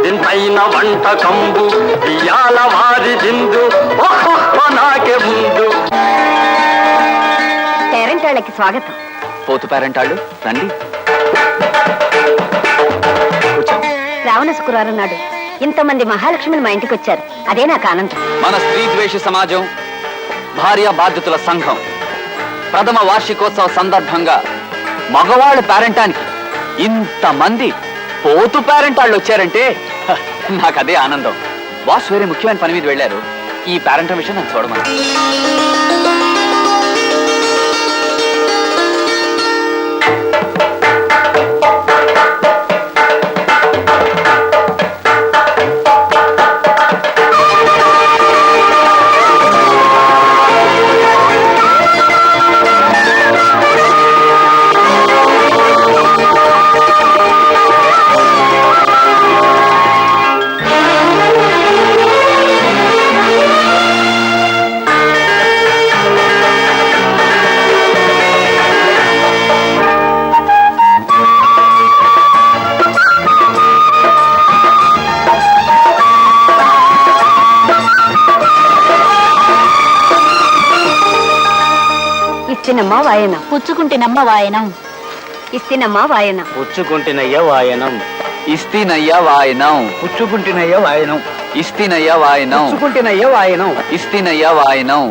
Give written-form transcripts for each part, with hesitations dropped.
దింపైన వంట కంబు ఇయాల వారి దిందు నాకే ముందు. పేరెంటాళ్ళకి స్వాగతం. పోతు పేరెంటాళ్ళు రండి. శ్రావణ శుక్రవారం నాడు ఇంతమంది మహాలక్ష్మిని మా ఇంటికి వచ్చారు. అదే నాకు ఆనందం. మన స్త్రీ ద్వేష సమాజం భార్య బాధ్యతల సంఘం ప్రథమ వార్షికోత్సవ సందర్భంగా మగవాళ్ళ పేరెంటానికి ఇంతమంది పోతు పేరెంటాళ్ళు వచ్చారంటే నాకు అదే ఆనందం. బాస్ వేరే ముఖ్యమైన పని మీద వెళ్ళారు. ఈ పేరెంట్ విషయం నన్ను చూడమని. ఇస్తినమ్మా వాయనం, పుచ్చుకుంటేనమ్మ వాయనం. ఇస్తినమ్మా వాయనం, పుచ్చుకుంటున్నయ్య వాయనం, ఇస్తినయ్య వాయనం, పుచ్చుకుంటున్నయ్య వాయనం, ఇస్తినయ్య వాయనం, పుచ్చుకుంటున్నయ్య వాయనం, ఇస్తినయ్య వాయనం.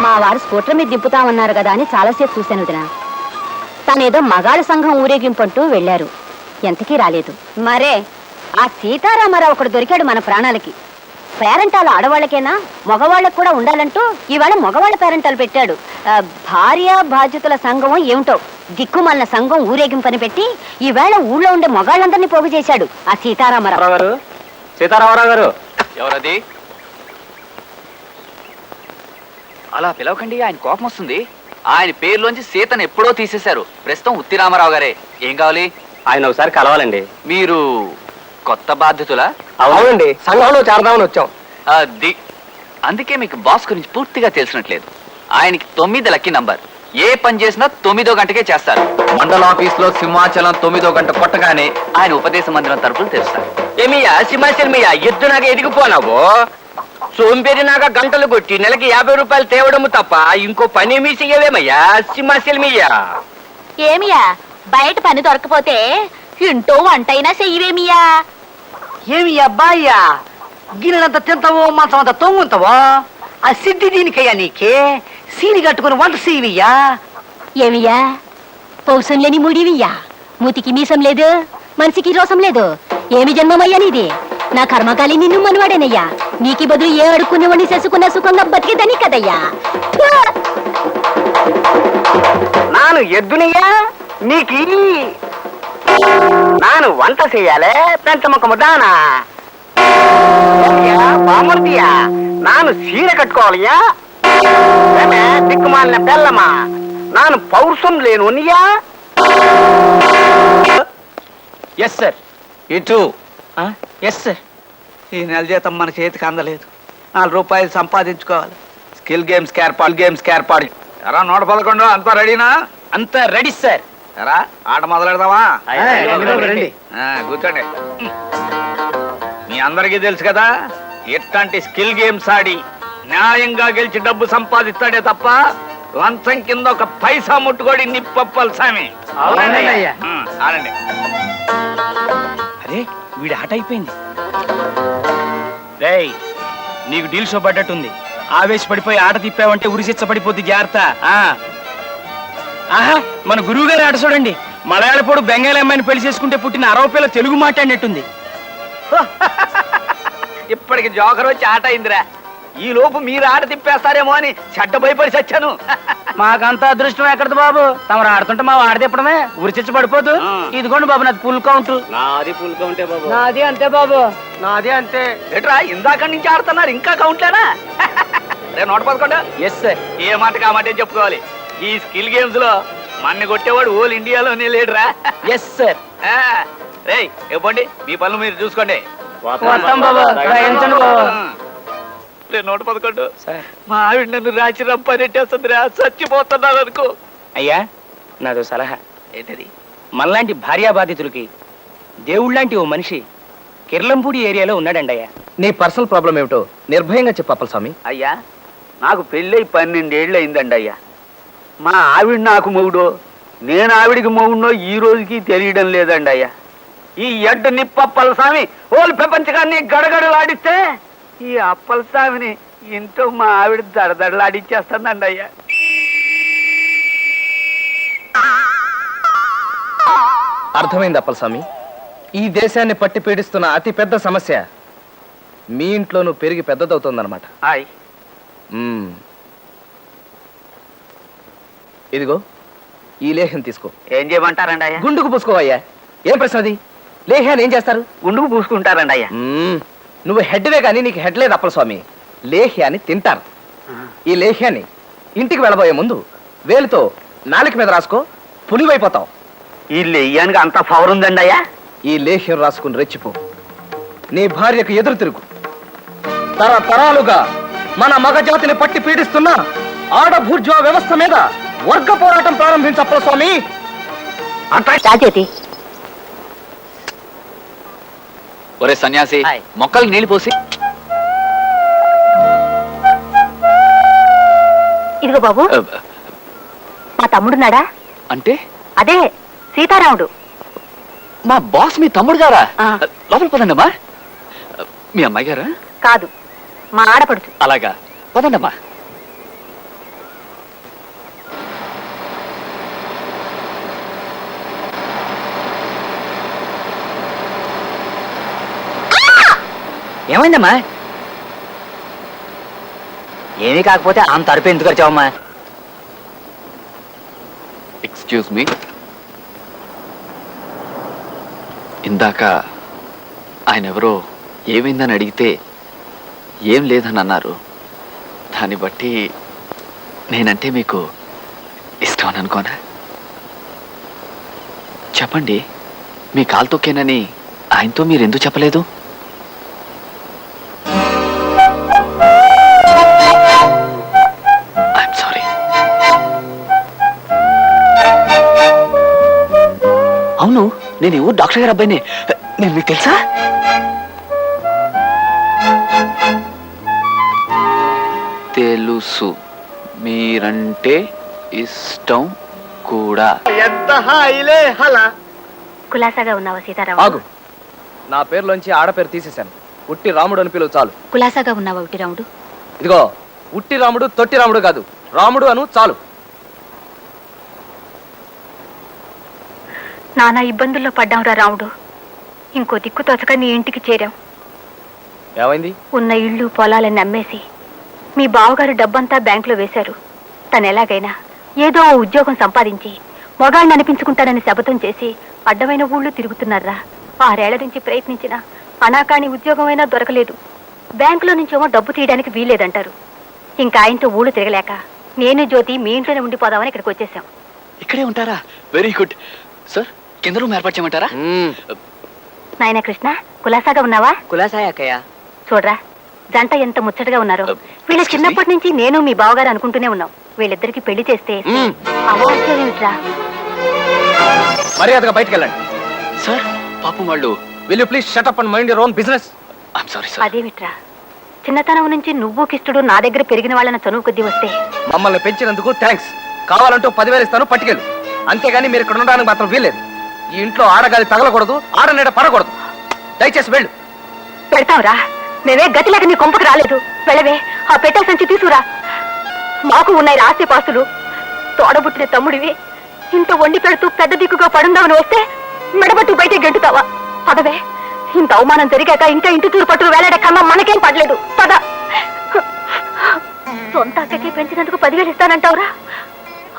మా వారు స్కూటర్ మీద దింపుతామన్నారు కదా అని చాలాసేపు చూశాను వదినా. తనేదో మగాళ్ళ సంఘం ఊరేగింపంటూ వెళ్లారు. ఎంతకీ రాలేదు. మరే ఆ సీతారామారావు ఒకడు దొరికాడు మన ప్రాణాలకి. పేరెంటాలు ఆడవాళ్ళకేనా, మగవాళ్ళకు కూడా ఉండాలంటూ ఈవేళ మగవాళ్ళ పేరెంటాలు పెట్టాడు. భార్య బాధ్యతల సంఘం ఏమిటో దిక్కుమాలిన సంఘం ఊరేగింపని పెట్టి ఈవేళ ఊళ్ళో ఉండే మగాళ్ళందరినీ పోగు చేశాడు ఆ సీతారామారావు గారు. సీతారామరావు గారు, ఎవరది? అలా పిలవకండి, ఆయన కోపం వస్తుంది. ఆయన పేరులోంచి సీతను ఎప్పుడో తీసేశారు. ప్రస్తుతం ఉత్తి రామారావు గారే. ఏం కావాలి? ఆయన ఒకసారి కలవాలండి. మీరు కొత్త బాధ్యతలా? అవునండి, సంఘంలో చేరదామని వచ్చాం. అది అందుకే మీకు బాస్ గురించి పూర్తిగా తెలిసినట్లేదు. ఆయనకి 9 లక్కీ నంబర్. ఏ పని చేసినా 9వ గంటకే చేస్తారు. మండల ఆఫీస్ లో సింహాచలం 9వ గంట కొట్టగానే ఆయన ఉపదేశ మందిరం తరపులు తెరుస్తారు. ఏమియా సింహాచలమియా, ఎద్దునాగా ఎదిగిపోనావు. సోంపేరినాగా గంటలు కొట్టి నెలకి 50 రూపాయలు తేవడము తప్ప ఇంకో పని ఏమీ చెయ్యవేమయ్యా సింహాచలమియా. ఏమియా బయట పని దొరకపోతే ఇంటో వంటైనా చెయ్యవేమియా? ఏమి అబ్బాయ్యా, గిన్నెలంత తింటావో మంచం అంత తొంగుంటావో? ఆ సిద్ధి దీనికయ్యా నీకే సీని కట్టుకుని వంట సీవియ్యా. ఏమియా పౌసం లేని ముడివియ్యా, మూతికి మీసం లేదు, మనిషికి రోసం లేదు. ఏమి జన్మమయ్యా నీది? నా కర్మకాలి నిన్ను మనవాడేనయ్యా. నీకి బదులు ఏ అడుక్కునేవాడిని చేసుకున్న సుఖంగా బతికేదని కదయ్యా. నాను ఎద్దునయ్యా నీకి, నాను వంట చెయ్యాలే పెంచముఖము దానా బామర్దియా. నాను సీర కట్టుకోవాలయ్యా. దిక్కుమాలిన బెల్లమా, నాను పౌరుషం లేనునియా. Yes sir. ఇటు ఎస్ సార్. ఈ నెల జీతం మన చేతికి అందలేదు. 4 రూపాయలు సంపాదించుకోవాలి. స్కిల్ గేమ్స్ ఏర్పాటు. ఎరా 111 అంతా రెడీనా? అంతా రెడీ సార్. ఎరా ఆట మొదలెడదామా? కూర్చోండి. మీ అందరికీ తెలుసు కదా, ఇట్లాంటి స్కిల్ గేమ్స్ ఆడి న్యాయంగా గెలిచి డబ్బు సంపాదిస్తాడే తప్ప లంచం కింద ఒక పైసా ముట్టుకోడి నిప్పప్పలు సామి. ఆడండి. అరే వీడి ఆట అయిపోయింది. రేయ్, నీకు డీల్ షో పడ్డట్టుంది. ఆవేశపడిపోయి ఆట తిప్పావంటే ఉరిశిచ్చ పడిపోద్ది. జాగ్రత్త. ఆహా, మన గురువు గారి ఆట చూడండి. మలయాళపోడు బెంగాలీ అమ్మాయిని పెళ్లి చేసుకుంటే పుట్టిన 60 పిల్ల తెలుగు మాట్లాడినట్టుంది. ఇప్పటికి జోకర్ వచ్చి ఆట అయిందిరా. ఈ లోపు మీరు ఆట తిప్పేస్తారేమో అని చెడ్డ భయపడి చచ్చాను. మాకంత అదృష్టం ఎక్కడది బాబు? తమరు ఆడుతుంటే మా ఆడ తిప్పడమే ఉరిచిచ్చి పడిపోదు. ఇదిగోండి బాబు, నాది ఫుల్ కౌంట్. నాది ఫుల్ కౌంటే బాబు. నాది అంతే బాబు, నాది అంతే. ఎట్రా ఇందాక నుంచి ఆడుతున్నారు, ఇంకా కౌంట్లేనా? రేపు 111. Yes sir. ఏ మాట కామాటే చెప్పుకోవాలి. ఈ స్కిల్ గేమ్స్ లో మన్ని కొట్టేవాడు ఓల్ ఇండియాలోనే లేడురా. Yes sir. రే ఇవ్వండి, మీ పనులు మీరు చూసుకోండి. వస్తాం బాబా. రాయించండి బాబా. రే 111. సార్. మా ఆవిడ నన్ను రాచి రంపనెట్టేస్తుందిరా, చచ్చిపోతున్నాను అనుకో. అయ్యా నాదో సలహా. ఏంటది? మనలాంటి భార్యా బాధితులకి దేవుళ్ళంటి ఓ మనిషి కిర్లంపూడి ఏరియాలో ఉన్నాడండి అయ్యా. నీ పర్సనల్ ప్రాబ్లం ఏమిటో నిర్భయంగా చెప్పాలి స్వామి. అయ్యా నాకు పెళ్ళై 12 ఏళ్ళు అయిందండి అయ్యా. మా ఆవిడ నాకు మొగుడో, నేను ఆవిడికి మొగుడో ఈ రోజుకి తెలియడం లేదండి అయ్యా. ఈ ఎడ్డు నిప్పప్పల స్వామి ఓలు ప్రపంచకాన్ని గడగడలాడిస్తే ఈ అప్పల స్వామిని ఇంట్లో మా ఆవిడ దడదడలాడిచ్చేస్తుందండి అయ్యా. అర్థమైంది అప్పలస్వామి. ఈ దేశాన్ని పట్టి పీడిస్తున్న అతి పెద్ద సమస్య మీ ఇంట్లోనూ పెరిగి పెద్దదవుతుందన్నమాట. హాయ్. మ్మ్. ఇదిగో ఈ లేహ్యం తీసుకో. ఏం చేయమంటారండి అయ్యా? గుండుకు పూసుకోవయ్యా. ఏం ప్రశ్న అది? లేహ్యాన్ని ఏం చేస్తారు? గుండుకు పూసుకుంటారండి అయ్యా. నువ్వు హెడ్వే కానీ నీకు హెడ్ లేదు అప్పలస్వామి. లేహ్యాన్ని తింటారు. ఈ లేహ్యాన్ని ఇంటికి వెళ్ళబోయే ముందు వేలుతో నాలుక మీద రాసుకో, పులివైపోతావు. ఈ లెయ్యానికి అంత పవర్ ఉందండి అయ్యా? ఈ లేహ్యం రాసుకుని రెచ్చిపో. నీ భార్యకు ఎదురు తిరుగు. తరతరాలుగా మన మగజాతిని పట్టి పీడిస్తున్న ఆడభూర్జువా వ్యవస్థ మీద వర్గ పోరాటం ప్రారంభించప్పల స్వామి. రాజేతి ఒరే సన్యాసి, హాయ్. మొక్కలు నీళ్లు పోసి. ఇదిగో బాబు, మా తమ్ముడున్నాడా? అంటే అదే సీతారాముడు. మా బాస్ మీ తమ్ముడు గారా? ఆ. లోపల పదండమ్మా. మీ అమ్మాయి గారా? కాదు, మా ఆడపడుచు. అలాగా, పదండమ్మా. ఏమైందమ్మా? ఏమీ కాకపోతే అంత అరుపు ఎందుకు వచ్చావమ్మా? Excuse me. ఇందాక ఆయన ఎవరో ఏమైందని అడిగితే ఏం లేదని అన్నారు. దాన్ని బట్టి నేనంటే మీకు ఇష్టం అని అనుకోనా? చెప్పండి, మీ కాలు తొక్కేనని ఆయనతో మీరు ఎందుకు చెప్పలేదు? I'm sorry. అవును, నేను ఈ ఊరు డాక్టర్ గారు అబ్బాయిని. నేను మీకు తెలుసా? తెలుసు, మీరంటే ఇష్టం కూడా. ఎంత హాయిలే హలా. కులాసాగా ఉన్నావా సీతారాముడు? ఆగు. నా పేరులోంచి ఆడపేరు తీసేశాను. ఉట్టి రాముడు అని పిలువు చాలు. కులాసాగా ఉన్నావా ఉట్టి రాముడు? ఇదిగో ఉట్టి రాముడు తొట్టి రాముడు కాదు, రాముడు అను చాలు. నానా ఇబ్బందుల్లో పడ్డాంరా రాముడు. ఇంకో దిక్కు తోచక నీ ఇంటికి చేరాం. ఏమైంది? ఉన్న ఇళ్ళు పొలాలని అమ్మేసి మీ బావగారు డబ్బంతా బ్యాంకులో వేశారు. తను ఎలాగైనా ఏదో ఓ ఉద్యోగం సంపాదించి మొగాళ్ళని అనిపించుకుంటానని శపథం చేసి అడ్డమైన ఊళ్ళు తిరుగుతున్నారా. 6 ఏళ్ల నుంచి ప్రయత్నించినా అనాకాని ఉద్యోగమైనా దొరకలేదు. బ్యాంకులో నుంచేమో డబ్బు తీయడానికి వీల్లేదంటారు. ఇంకా ఆయనతో ఊళ్ళు తిరగలేక నేను జ్యోతి మీ ఇంట్లోనే ఉండిపోదామని ఇక్కడికి వచ్చేసాం. ఇక్కడే ఉంటారా? Very good sir. కింద రూమ్ ఏర్పాటు చేయమంటారా? నాయనా కృష్ణ, కులాసాగా ఉన్నావా? కులాసాయక్కయ్య. చూడరా, జంట ఎంత ముచ్చటగా ఉన్నారో. వీళ్ళ Excuse me? చిన్నప్పటి నుంచి నేను మీ బావగారు అనుకుంటూనే ఉన్నాం. వీళ్ళిద్దరికి పెళ్లి చేస్తే అవాంఛనీయమిట్రా. మర్యాదగా బయటికి వెళ్ళండి. సార్, పాపం వాళ్ళు. Will you please shut up and mind your own business. I'm sorry sir. అదేమిట్రా, చిన్నతనం నుంచి నువ్వు కిష్టుడు నా దగ్గర పెరిగిన వాళ్ళని చనువు కొద్దీ వస్తే మమ్మల్ని పెంచినందుకు థ్యాంక్స్. కావాలంటూ 10,000 ఇస్తాను, పట్టుకెళ్ళు. అంతేగాని మీరు ఇక్కడ ఉండడానికి మాత్రం వీల్లేదు. ఈ ఇంట్లో ఆడగాలి తగలకూడదు, ఆడనీడ పడకూడదు. దయచేసి వెళ్ళు. పెడతావురా. మేమే గతి లేక నీ కొంపకు రాలేదు. వెళ్ళవే, ఆ పెట్టె సంచి తీసుకురా. మాకు ఉన్నాయి ఆస్తి పాస్తులు. తోడబుట్టిన తమ్ముడివి ఇంత వండి పెడుతూ పెద్ద దిక్కుగా పడుందామని వస్తే మెడబట్టు బయట గెంటుతావా? పదవే, ఇంత అవమానం జరిగాక ఇంకా ఇంటి తూరు పట్టు వేలాడే కన్నా మనకేం పడలేదు. పద. సొంత అక్కకి పెంచినందుకు 10,000 ఇస్తానంటావురా?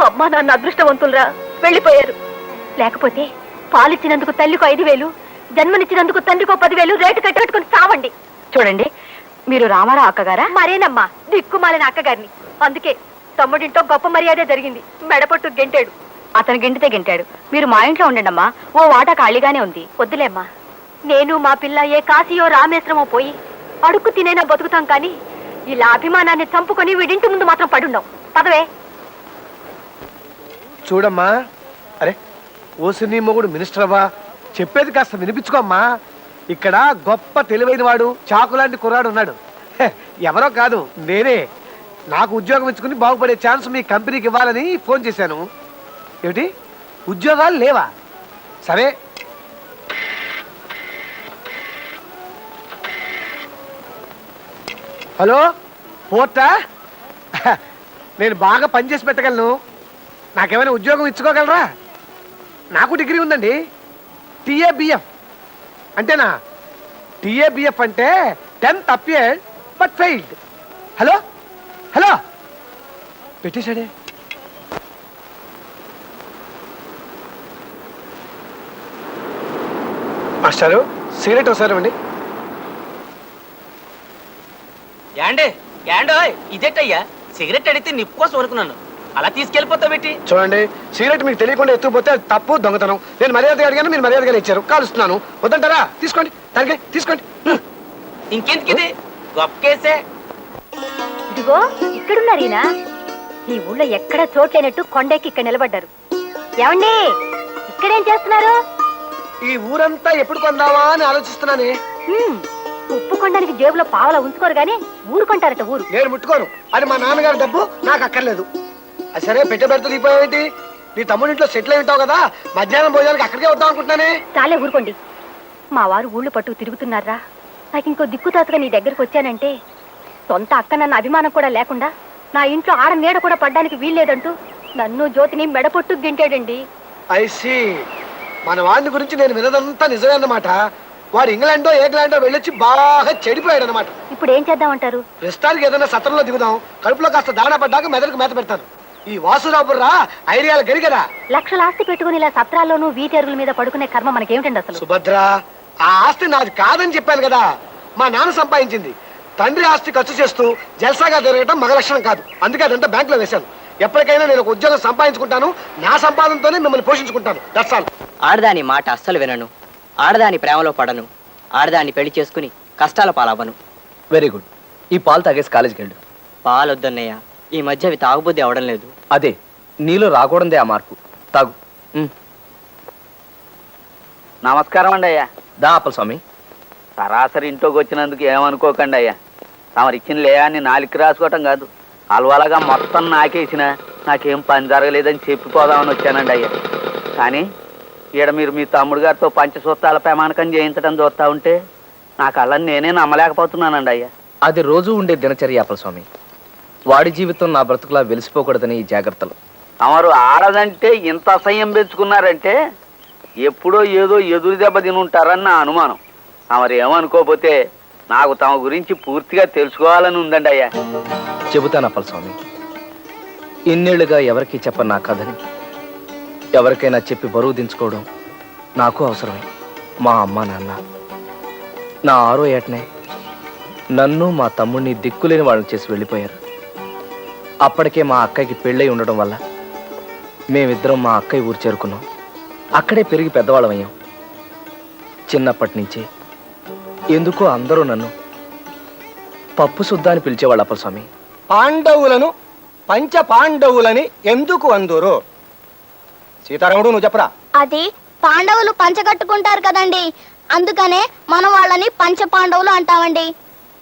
అమ్మా నాన్న అదృష్టవంతులరా, వెళ్ళిపోయారు. లేకపోతే పాలిచ్చినందుకు తల్లికో 5,000, జన్మనిచ్చినందుకు తండ్రికో 10,000 రేటు కట్టుకొని చావండి. చూడండి, మీరు రామారావు అక్కగారా? మరేనమ్మా, దిక్కుమాలిన అక్కగారిని. అందుకే తమ్ముడింటో గొప్ప మర్యాద జరిగింది. మెడపట్టు గెంటాడు. అతను గెంటితే గెంటాడు. మీరు మా ఇంట్లో ఉండండమ్మా, ఓ వాటా ఖాళీగానే ఉంది. వద్దులేమ్మా, నేను మా పిల్ల ఏ కాశీయో రామేశ్వరమో పోయి అడుక్కు తినైనా బతుకుతాం, కానీ ఇలా అభిమానాన్ని చంపుకొని వీడింటి ముందు మాత్రం పడుండం. పదవే. చూడమ్మా, అరే ఓసిని మొగుడు మినిస్టర్ అవ్వా, చెప్పేది కాస్త వినిపించుకోమ్మా. ఇక్కడ గొప్ప తెలివైన వాడు, చాకులాంటి కుర్రాడు ఉన్నాడు. హె, ఎవరో కాదు, నేనే. నాకు ఉద్యోగం ఇచ్చుకుని బాగుపడే ఛాన్స్ మీ కంపెనీకి ఇవ్వాలని ఫోన్ చేశాను. ఏమిటి, ఉద్యోగాలు లేవా? సరే, హలో పోర్టా? నేను బాగా పనిచేసి పెట్టగలను. నాకేమైనా ఉద్యోగం ఇచ్చుకోగలరా? నాకు డిగ్రీ ఉందండి. టీఏబిఎఫ్ అంటేనా? టీఏబిఎఫ్ అంటే 10th appeared but failed. Hello hello, పెట్టేశాడే. మాస్టారు, సిగరెట్ ఒకసారి ఇవ్వండి. యాండో ఇదేటయ్యా, సిగరెట్ అడిగితే నిప్పు కోసం అనుకున్నాను, అలా తీసుకెళ్ళిపోతా పెట్టి. చూడండి, సిగరెట్ మీకు తెలియకుండా ఎత్తుకుపోతే అది తప్పు, దొంగతనం. నేను మర్యాదగా అడిగాను, మీరు మర్యాదగా ఇచ్చారు. కాలుస్తున్నాను. వద్దంటారా? తీసుకోండి, తనకి తీసుకోండి. ఇంకెందుకు ఇది గొప్ప కేసే. ఇదిగో ఇక్కడున్నారు ఈయన. ఈ ఊళ్ళో ఎక్కడ చోట్లేనట్టు కొండెక్కి ఇక్కడ నిలబడ్డారు. ఏమండి, ఇక్కడేం చేస్తున్నారు? ఈ ఊరంతా ఎప్పుడు కొందావా అని ఆలోచిస్తున్నానే. ఉప్పు కొండానికి జేబులో పావలా ఉంచుకోరు గానీ ఊరు కొంటారట. ఊరు నేను ముట్టుకోను. అది మా నాన్నగారి డబ్బు, నాకు అక్కర్లేదు. అది సరే, పెట్టబెడతా దిగిపోయావేంటి? నీ తమ్ముడింట్లో సెటిల్ అయి ఉంటావు కదా, మధ్యాహ్నం భోజనానికి అక్కడికే వద్దాం అనుకుంటున్నానే. చాలే ఊరుకోండి. మా వారు ఊళ్ళు పట్టుకు తిరుగుతున్నారా? నాకు ఇంకో దిక్కుతాతగా నీ దగ్గరకు వచ్చానంటే, సొంత అక్క నన్న అభిమానం కూడా లేకుండా నా ఇంట్లో ఆడ నీడ కూడా పడ్డానికి వీల్లేదంటూ నన్ను జ్యోతిని మెడపొట్టు గింటాడండి. ఐసి, మన వాడిని గురించి నేను వినదంతా నిజమే అన్నమాట. వాడు ఇంగ్లాండో ఇంగ్లాండో వెళ్ళొచ్చి బాగా చెడిపోయాడు అనమాట. ఇప్పుడు ఏం చేద్దామంటారు? ప్రస్తుతానికి ఏదైనా సత్రంలో దిగుదాం. కడుపులో కాస్త దాణా పడ్డాక మెదడుకు మేత పెడతాను. ఈ వాసురాబుర్రా ఐడియాలు గరిగరా. లక్షల ఆస్తి పెట్టుకుని ఇలా సత్రాల్లోనూ వీటెరుగుల మీద పడుకునే కర్మ మనకేమిటండి అసలు? సుభద్ర, ఆ ఆస్తి నాది కాదని చెప్పాను కదా. మా నాన్న సంపాదించింది. తండ్రి ఆస్తి ఖర్చు చేస్తూ జల్సాగా తిరగటం మగ లక్షణం కాదు. అందుకే అదంతా బ్యాంకులో వేశాను. ఎప్పటికైనా నేను ఒక ఉద్యోగం సంపాదించుకుంటాను. నా సంపాదనతోనే మిమ్మల్ని పోషించుకుంటాను. That's all. ఆడదాని మాట అస్సలు వినను, ఆడదాని ప్రేమలో పడను, ఆడదాన్ని పెళ్లి చేసుకుని కష్టాల పాలవ్వను. Very good. ఈ పాలు తాగేసి కాలేజీకి వెళ్ళు. పాలొద్దన్నయ్య, ఈ మధ్య అవి తాగుబుద్ధి అవడం లేదు. అదే నీలో రాకూడదే ఆ మార్పు. తాగు. నమస్కారం అండి అయ్యా. దా అప్పల స్వామి. సరాసరి ఇంట్లోకి వచ్చినందుకు ఏమనుకోకండి అయ్యా. తమరు ఇచ్చిన లేయాన్ని నాలుగు రాసుకోవటం కాదు, అలవాలగా మొత్తం నాకేసిన నాకేం పని జరగలేదని చెప్పిపోదామని వచ్చానండి అయ్యా. కానీ ఈడ మీరు మీ తమ్ముడు గారితో పంచసూత్రాల ప్రమాణకం చేయించడం చూస్తా ఉంటే నా కళ్ళని నేనే నమ్మలేకపోతున్నానండి అయ్యా. అది రోజు ఉండే దినచర్య అప్పల స్వామి. వాడి జీవితం నా బ్రతుకులా వెలిసిపోకూడదని ఈ జాగ్రత్తలు. తమరు ఆడదంటే ఇంత అసహ్యం పెంచుకున్నారంటే ఎప్పుడో ఏదో ఎదురు దెబ్బ తిని ఉంటారని నా అనుమానం. తమరు ఏమనుకోకపోతే నాకు తమ గురించి పూర్తిగా తెలుసుకోవాలని ఉందండి అయ్యా. చెబుతాను అప్పల స్వామి. ఇన్నేళ్లుగా ఎవరికి చెప్పను నా కథని ఎవరికైనా చెప్పి బరువు దించుకోవడం నాకు అవసరమే. మా అమ్మ నాన్న నా 6వ ఏటనే నన్ను మా తమ్ముడిని దిక్కులేని వాళ్ళని చేసి వెళ్ళిపోయారు. అప్పటికే మా అక్కకి పెళ్ళై ఉండడం వల్ల మేమిద్దరం మా అక్కయ్య ఊరు చేరుకున్నాం. అక్కడే పెరిగి పెద్దవాళ్ళం అయ్యాం. చిన్నప్పటి నుంచి ఎందుకో అందరూ నన్ను పప్పు సుద్దా అని పిలిచేవాళ్ళు అప్పల స్వామి. పాండవులను పంచ పాండవులని ఎందుకు అందురు? సీతారాముడు, నువ్వు చెప్పరా. అది పాండవులు పంచగట్టుకుంటారు కదండి, అందుకనే మనం వాళ్ళని పంచ పాండవులు అంటామండి.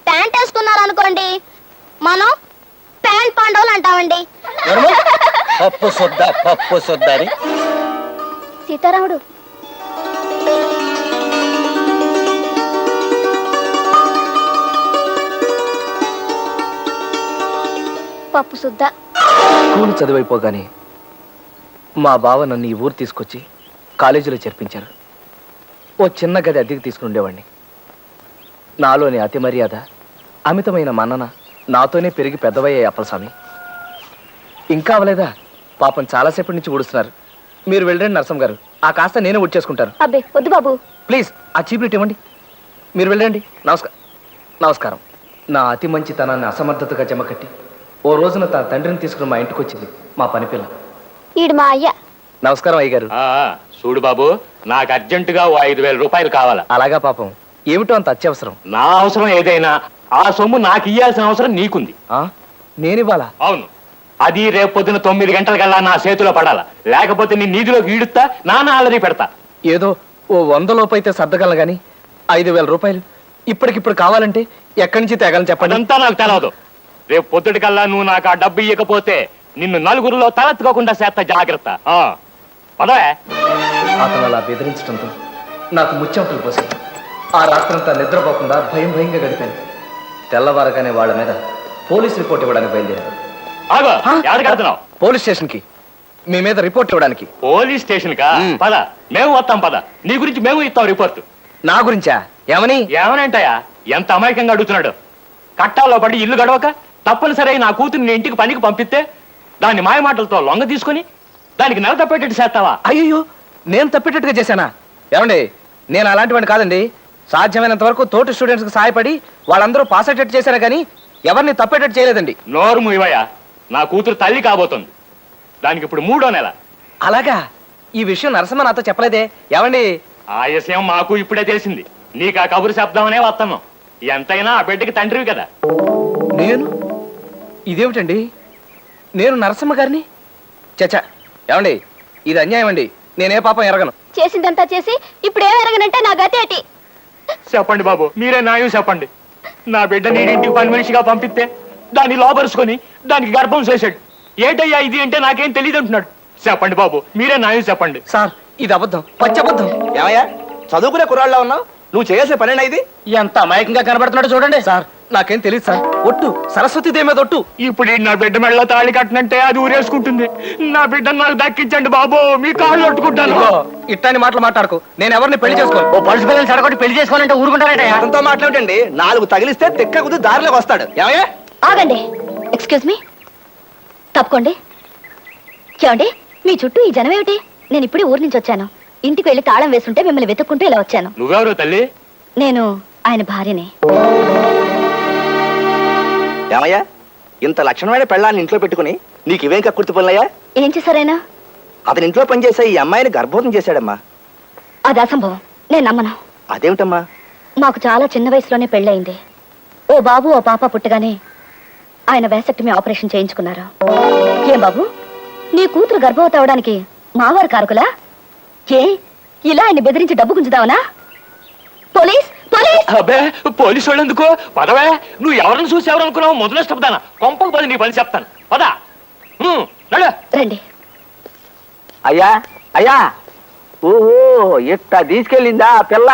ప్యాంట్ వేసుకున్నారనుకోండి, మనం ప్యాంట్ పాండవులు అంటామండి. పప్పు సుద్దా అని. సీతారాముడు, పప్పు సుద్ద. స్కూల్ చదివైపోగానే మా బావ నన్ను ఈ ఊరు తీసుకొచ్చి కాలేజీలో చేర్పించారు. ఓ చిన్న గది అద్దెకి తీసుకుని ఉండేవాడిని. నాలోని అతి మర్యాద, అమితమైన మన్నన నాతోనే పెరిగి పెద్దవయ్యాయి అప్పల స్వామి. ఇంకా అవలేదా? పాపం చాలాసేపటి నుంచి ఊడుస్తున్నారు. మీరు వెళ్ళండి నరసం గారు, ఆ కాస్త నేనే ఊడ్చేసుకుంటాను. అబ్బే వద్దు బాబు. ప్లీజ్ ఆ చీపురు ఇవ్వండి. మీరు వెళ్ళండి. నమస్కారం. నా అతి మంచితనాన్ని అసమర్థతగా జమకట్టి ఓ రోజున తన తండ్రిని తీసుకుని మా ఇంటికి వచ్చింది మా పని పిల్ల. ఈడు మా అయ్య. నమస్కారం అయ్యగారు. చూడు బాబు, నాకు అర్జెంటుగా 5,000 రూపాయలు కావాలా. అలాగా పాపం, ఏమిటో అంత అత్యవసరం. నా అవసరం ఏదైనా ఆ సొమ్ము నాకు ఇయ్యాల్సిన అవసరం నీకుంది. నేనివ్వాలా? అవును, అది రేపు పొద్దున 9 గంటలకల్లా నా చేతిలో పడాలా, లేకపోతే నీ నీధిలోకి ఈడుస్తా, నాన్న అల్లరి పెడతా. ఏదో ఓ 100 లోపు అయితే సర్దగలను గాని 5,000 రూపాయలు ఇప్పటికిప్పుడు కావాలంటే ఎక్కడి నుంచి తేగలను చెప్పండి. అదంతా నాకు తెలవదు. రేపు పొద్దుటికల్లా నువ్వు నాకు ఆ డబ్బు ఇవ్వకపోతే నిన్ను నలుగురిలో తలెత్తుకోకుండా చేస్తా, జాగ్రత్త. పదవే. అతను అలా బెదిరించడంతో నాకు ముచ్చెమటలు పోసింది. ఆ రాత్రంతా నిద్రపోకుండా భయం భయంగా గడిపాను. తెల్లవారగానే వాళ్ళ మీద పోలీస్ రిపోర్ట్ ఇవ్వడానికి బయలుదేరాను. పోలీస్ స్టేషన్ కి మీ మీద రిపోర్ట్ ఇవ్వడానికి. పోలీస్ స్టేషన్ కా? పద, మేము వస్తాం. పద, నీ గురించి మేము ఇస్తాం రిపోర్ట్. నా గురించా? ఏమని? ఏమనంటాయా? ఎంత అమాయకంగా అడుగుతున్నాడు. కట్టాల్లో పడి ఇల్లు గడవక తప్పనిసరి నా కూతుర్ని ఇంటికి పనికి పంపిస్తే దాన్ని మాయమాటలతో లొంగ తీసుకుని దానికి నెల తప్పేటట్టు చేస్తావా? అయ్యో, నేను తప్పేటట్టుగా చేశానా? ఏమండి, నేను అలాంటి వాడిని కాదండి. సాధ్యమైనంత వరకు తోటి స్టూడెంట్స్ కి సహాయపడి వాళ్ళందరూ పాస్ అయ్యేటట్టు చేశారా కానీ ఎవరిని తప్పేటట్టు చేయలేదండి. నోరు మూయవయ్యా, నా కూతురు తల్లి కాబోతుంది. దానికి ఇప్పుడు 3వ నెల. అలాగా? ఈ విషయం నరసింహ నాతో చెప్పలేదే. ఏమండి? ఆలస్యం మాకు ఇప్పుడే తెలిసింది. నీకు ఆ కబురు శబ్దమనే వస్తున్నాం. ఎంతైనా ఆ బిడ్డకి తండ్రివి కదా. నేను? ఇదేమిటండి, నేను నరసింహ గారిని? చచ్చా, ఏమండి, ఇది అన్యాయం అండి. నేనే పాపం ఎరగను. చేసిందంతా చేసి ఇప్పుడేం ఎరగనంటే నా గతి ఏంటి? చెప్పండి బాబు, మీరే న్యాయం చెప్పండి. నా బిడ్డ నేను ఇంటికి పని మనిషిగా పంపిస్తే దాన్ని లోపరుచుకొని దానికి గర్భం చేశాడు. ఏంటయ్యా ఇది అంటే నాకేం తెలియదు అంటున్నాడు. చెప్పండి బాబు, మీరే న్యాయం చెప్పండి. సార్, ఇది అబద్ధం, పచ్చి అబద్ధం. ఏమయ్యా, చదువుకునే కుర్రాళ్ళ ఉన్నావు? నువ్వు చేసే పనేనా ఇది? ఎంత అమాయకంగా కనబడుతున్నాడు చూడండి. సార్, నాకేం తెలియదు సార్. ఒట్టు, సరస్వతి దేవి మీద ఒట్టు. ఇప్పుడు నా బిడ్డ మెళ్ళ తాళి కట్టనంటే అది ఊరేసుకుంటుంది. నా బిడ్డను నాకు దక్కించండి బాబు, మీ కాళ్ళు కొట్టుకుంటాను. ఇట్లాంటి మాటలు మాట్లాడుకో. నేను ఎవరిని పెళ్లి చేసుకోను. ఓ పలుసు పిల్లలు సడగొట్టి పెళ్లి చేసుకోవాలంటే ఊరుకుంటారట. అతనితో మాట్లాడండి, 4 తగిలిస్తే తెక్క కుది దారిలోకి వస్తాడు. ఏమయ్యా? ఆగండి. ఎక్స్క్యూజ్ మీ, తప్పుకోండి. ఏమండి, మీ చుట్టూ ఈ జనం ఏమిటి? నేను ఇప్పుడే ఊరి నుంచి వచ్చాను. ఇంటికి వెళ్ళి తాళం వేస్తుంటే మిమ్మల్ని వెతుక్కుంటూ ఇలా వచ్చాను. నువ్వెవరు తల్లి? నేను ఆయన భార్యని. ఏమయ్యా, ఇంత లక్షణమైన పెళ్ళాన్ని ఇంట్లో పెట్టుకుని నీకు ఇవేం కక్కుర్తి పనులయ్యా? ఏం చేశారైనా? అతని ఇంట్లో పనిచేసే ఈ అమ్మాయిని గర్భవతం చేశాడమ్మా. అది అసంభవం, నేను నమ్మను. అదేమిటమ్మా? మాకు చాలా చిన్న వయసులోనే పెళ్ళయింది. ఓ బాబు ఓ పాప పుట్టగానే ఆయన వేసక్టమీ ఆపరేషన్ చేయించుకున్నారు. ఏం బాబు, నీ కూతురు గర్భవతి అవడానికి మావారు కారకులా? ఏ, ఇలా ఆయన బెదిరించి డబ్బు గుంజుదావనా? Police police! అబ్బే, పోలీసు వాళ్ళు ఎందుకు? పదవే. నువ్వు ఎవరిని చూసి ఎవరనుకున్నావు? మొదలు ఇష్టపడతానా? కొంపకు పది నీ పని చెప్తాను. పదా రండి. అయ్యా అయ్యా, ఓహో, ఇట్ట తీసుకెళ్ళిందా ఆ పిల్ల?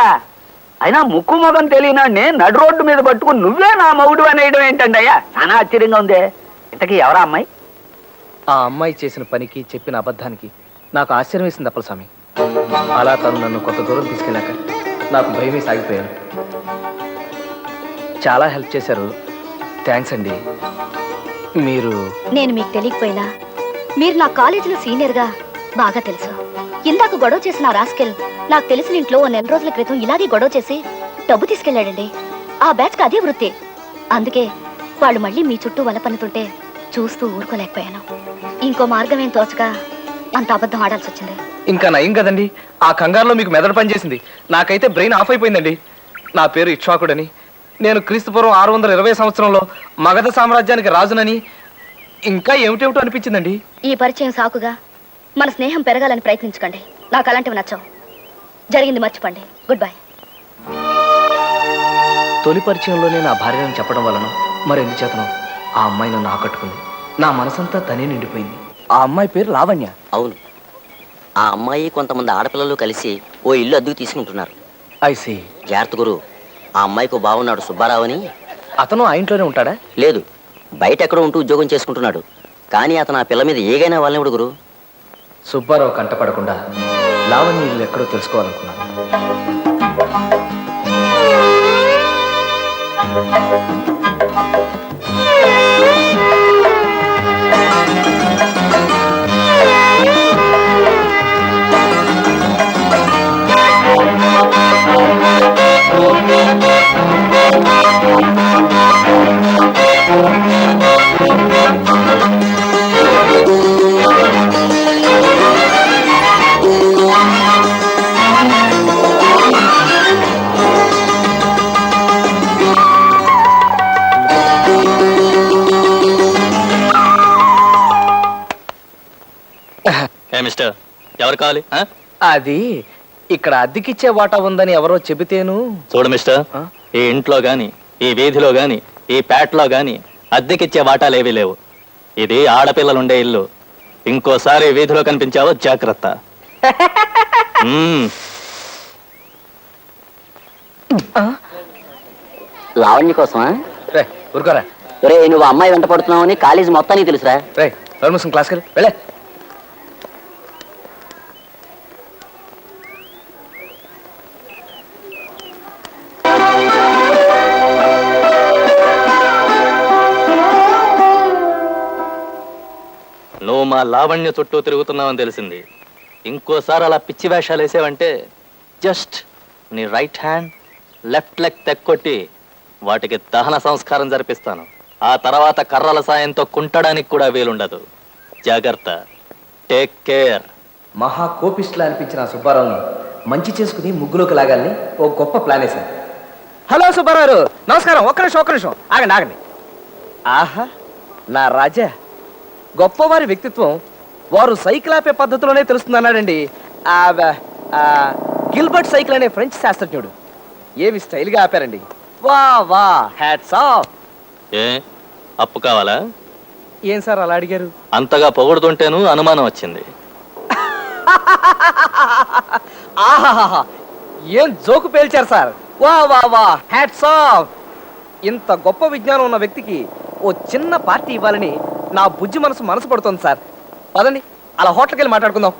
అయినా ముక్కు మొదం తెలియనాడిని నడు రోడ్డు మీద పట్టుకుని నువ్వే నా మగుడు అనేయడం ఏంటండి అయ్యా? చాలా ఆశ్చర్యంగా ఉంది. ఇంతకీ ఎవరా అమ్మాయి? ఆ అమ్మాయి చేసిన పనికి, చెప్పిన అబద్ధానికి నాకు ఆశ్చర్యం వేసింది అప్పలస్వామి. అలా తను నన్ను కొంత దూరం తీసుకెళ్ళాక నాకు భయమే సాగిపోయాను. చాలా హెల్ప్ చేశారు. థ్యాంక్స్ అండి. మీరు? నేను మీకు తెలియకపోయినా మీరు నా కాలేజీలో సీనియర్గా బాగా తెలుసు. ఇందాక గొడవ చేసిన ఆ రాస్కెల్ నాకు తెలిసిన ఇంట్లో 1 నెల రోజుల క్రితం ఇలాగే గొడవ చేసి డబ్బు తీసుకెళ్లాడండి. ఆ బ్యాచ్కి అదే వృత్తి. అందుకే వాళ్ళు మళ్ళీ మీ చుట్టూ వల పన్నుతుంటే చూస్తూ ఊరుకోలేకపోయాను. ఇంకో మార్గం ఏం తోచగా అంత అబద్ధం ఆడాల్సి వచ్చింది. ఇంకా నయం కదండి, ఆ కంగారులో మీకు మెదడు పనిచేసింది. నాకైతే బ్రెయిన్ ఆఫ్ అయిపోయిందండి. నా పేరు ఇక్ష్వాకుడని, నేను క్రీస్తుపూర్వం 620 సంవత్సరంలో మగధ సామ్రాజ్యానికి రాజునని, ఇంకా ఏమిటేమిటో అనిపించిందండి. ఈ పరిచయం సాకుగా మన స్నేహం పెరగాలని ప్రయత్నించకండి. నాకు అలాంటివి నచ్చవు. జరిగింది మర్చిపోండి. Good bye. తొలి పరిచయంలోనే నా భార్యను చెప్పడం వలన మరెందుచేతనో ఆ అమ్మాయి నన్ను ఆకట్టుకుంది. నా మనసంతా తనే నిండిపోయింది. ఆ అమ్మాయి పేరు లావణ్య. అవును, ఆ అమ్మాయి కొంతమంది ఆడపిల్లలు కలిసి ఓ ఇల్లు అద్దెకు తీసుకుంటున్నారు. I see. జాగ్రత్త గురు, ఆ అమ్మాయికి బాగున్నాడు సుబ్బారావు అని. అతను ఆ ఇంట్లోనే ఉంటాడా? లేదు, బయట ఎక్కడో ఉంటూ ఉద్యోగం చేసుకుంటున్నాడు. కానీ అతను ఆ పిల్ల మీద ఏగైనా వాళ్ళనివాడు గురు. సుబ్బారావు కంటపడకుండా లావణ్య ఇల్లు ఎక్కడో తెలుసుకోవాలనుకున్నాను. మిస్టర్ ఎవరు కావాలి? అది ఇక్కడ అద్దెకిచ్చే వాటా ఉందని ఎవరో చెబితేను. చూడు మిస్టర్, ఈ ఇంట్లో గాని, ఈ వీధిలో గాని, ఈ పేటలో గాని అద్దెకిచ్చే వాటాలేవీ లేవు. ఇది ఆడపిల్లలుండే ఇల్లు. ఇంకోసారి వీధిలో కనిపించావో జాగ్రత్త. లావణ్య కోసమా? రే ఊరుకోరా. రే నువ్వు అమ్మాయి వెంట పడుతున్నావని కాలేజీ మొత్తానికి తెలుసురా. రే పర్మిషన్ క్లాస్కి వెళ్ళే. నువ్వు మా లావణ్య చుట్టూ తిరుగుతున్నావని తెలిసింది. ఇంకోసారి అలా పిచ్చి వేషాలు వేసావంటే జస్ట్ నీ రైట్ హ్యాండ్ లెఫ్ట్ లెగ్ తెక్కొట్టి వాటికి దహన సంస్కారం జరిపిస్తాను. ఆ తర్వాత కర్రల సాయంతో కుంటడానికి కూడా వీలుండదు. జాగ్రత్త. Take care. మహా కోపిస్టులా అనిపించిన సుబ్బారావుని మంచి చేసుకుని ముగ్గులోకి లాగాలని ఓ గొప్ప ప్లాన్ వేశాను. హలో సుబ్బారావు, నమస్కారం. ఒక్క నిమిషం ఆగండి. ఆహా, నా రాజా, గొప్పవారి వ్యక్తిత్వం వారు సైకిల్ ఆపే పద్ధతిలోనే తెలుస్తుందన్నాడండి గిల్బర్ట్ సైకిల్ అనే ఫ్రెంచ్ శాస్త్రజ్ఞుడు. ఏమి స్టైల్గా ఆపారండి. వా వా, హ్యాట్స్ ఆఫ్. ఏ అప్పు కావాలా? ఏం సార్ అలా అడిగారు? అంతగా పొగుడుతుంటేను అనుమానం వచ్చింది. ఆహాహా, ఏం జోకు పేల్చారు సార్. వా వా వా, హ్యాట్స్ ఆఫ్. ఇంత గొప్ప విజ్ఞానం ఉన్న వ్యక్తికి ఓ చిన్న పార్టీ ఇవ్వాలని నా బుజ్జి మనసు పడుతుంది సార్. పదండి, అలా హోటల్కి వెళ్ళి మాట్లాడుకుందాం.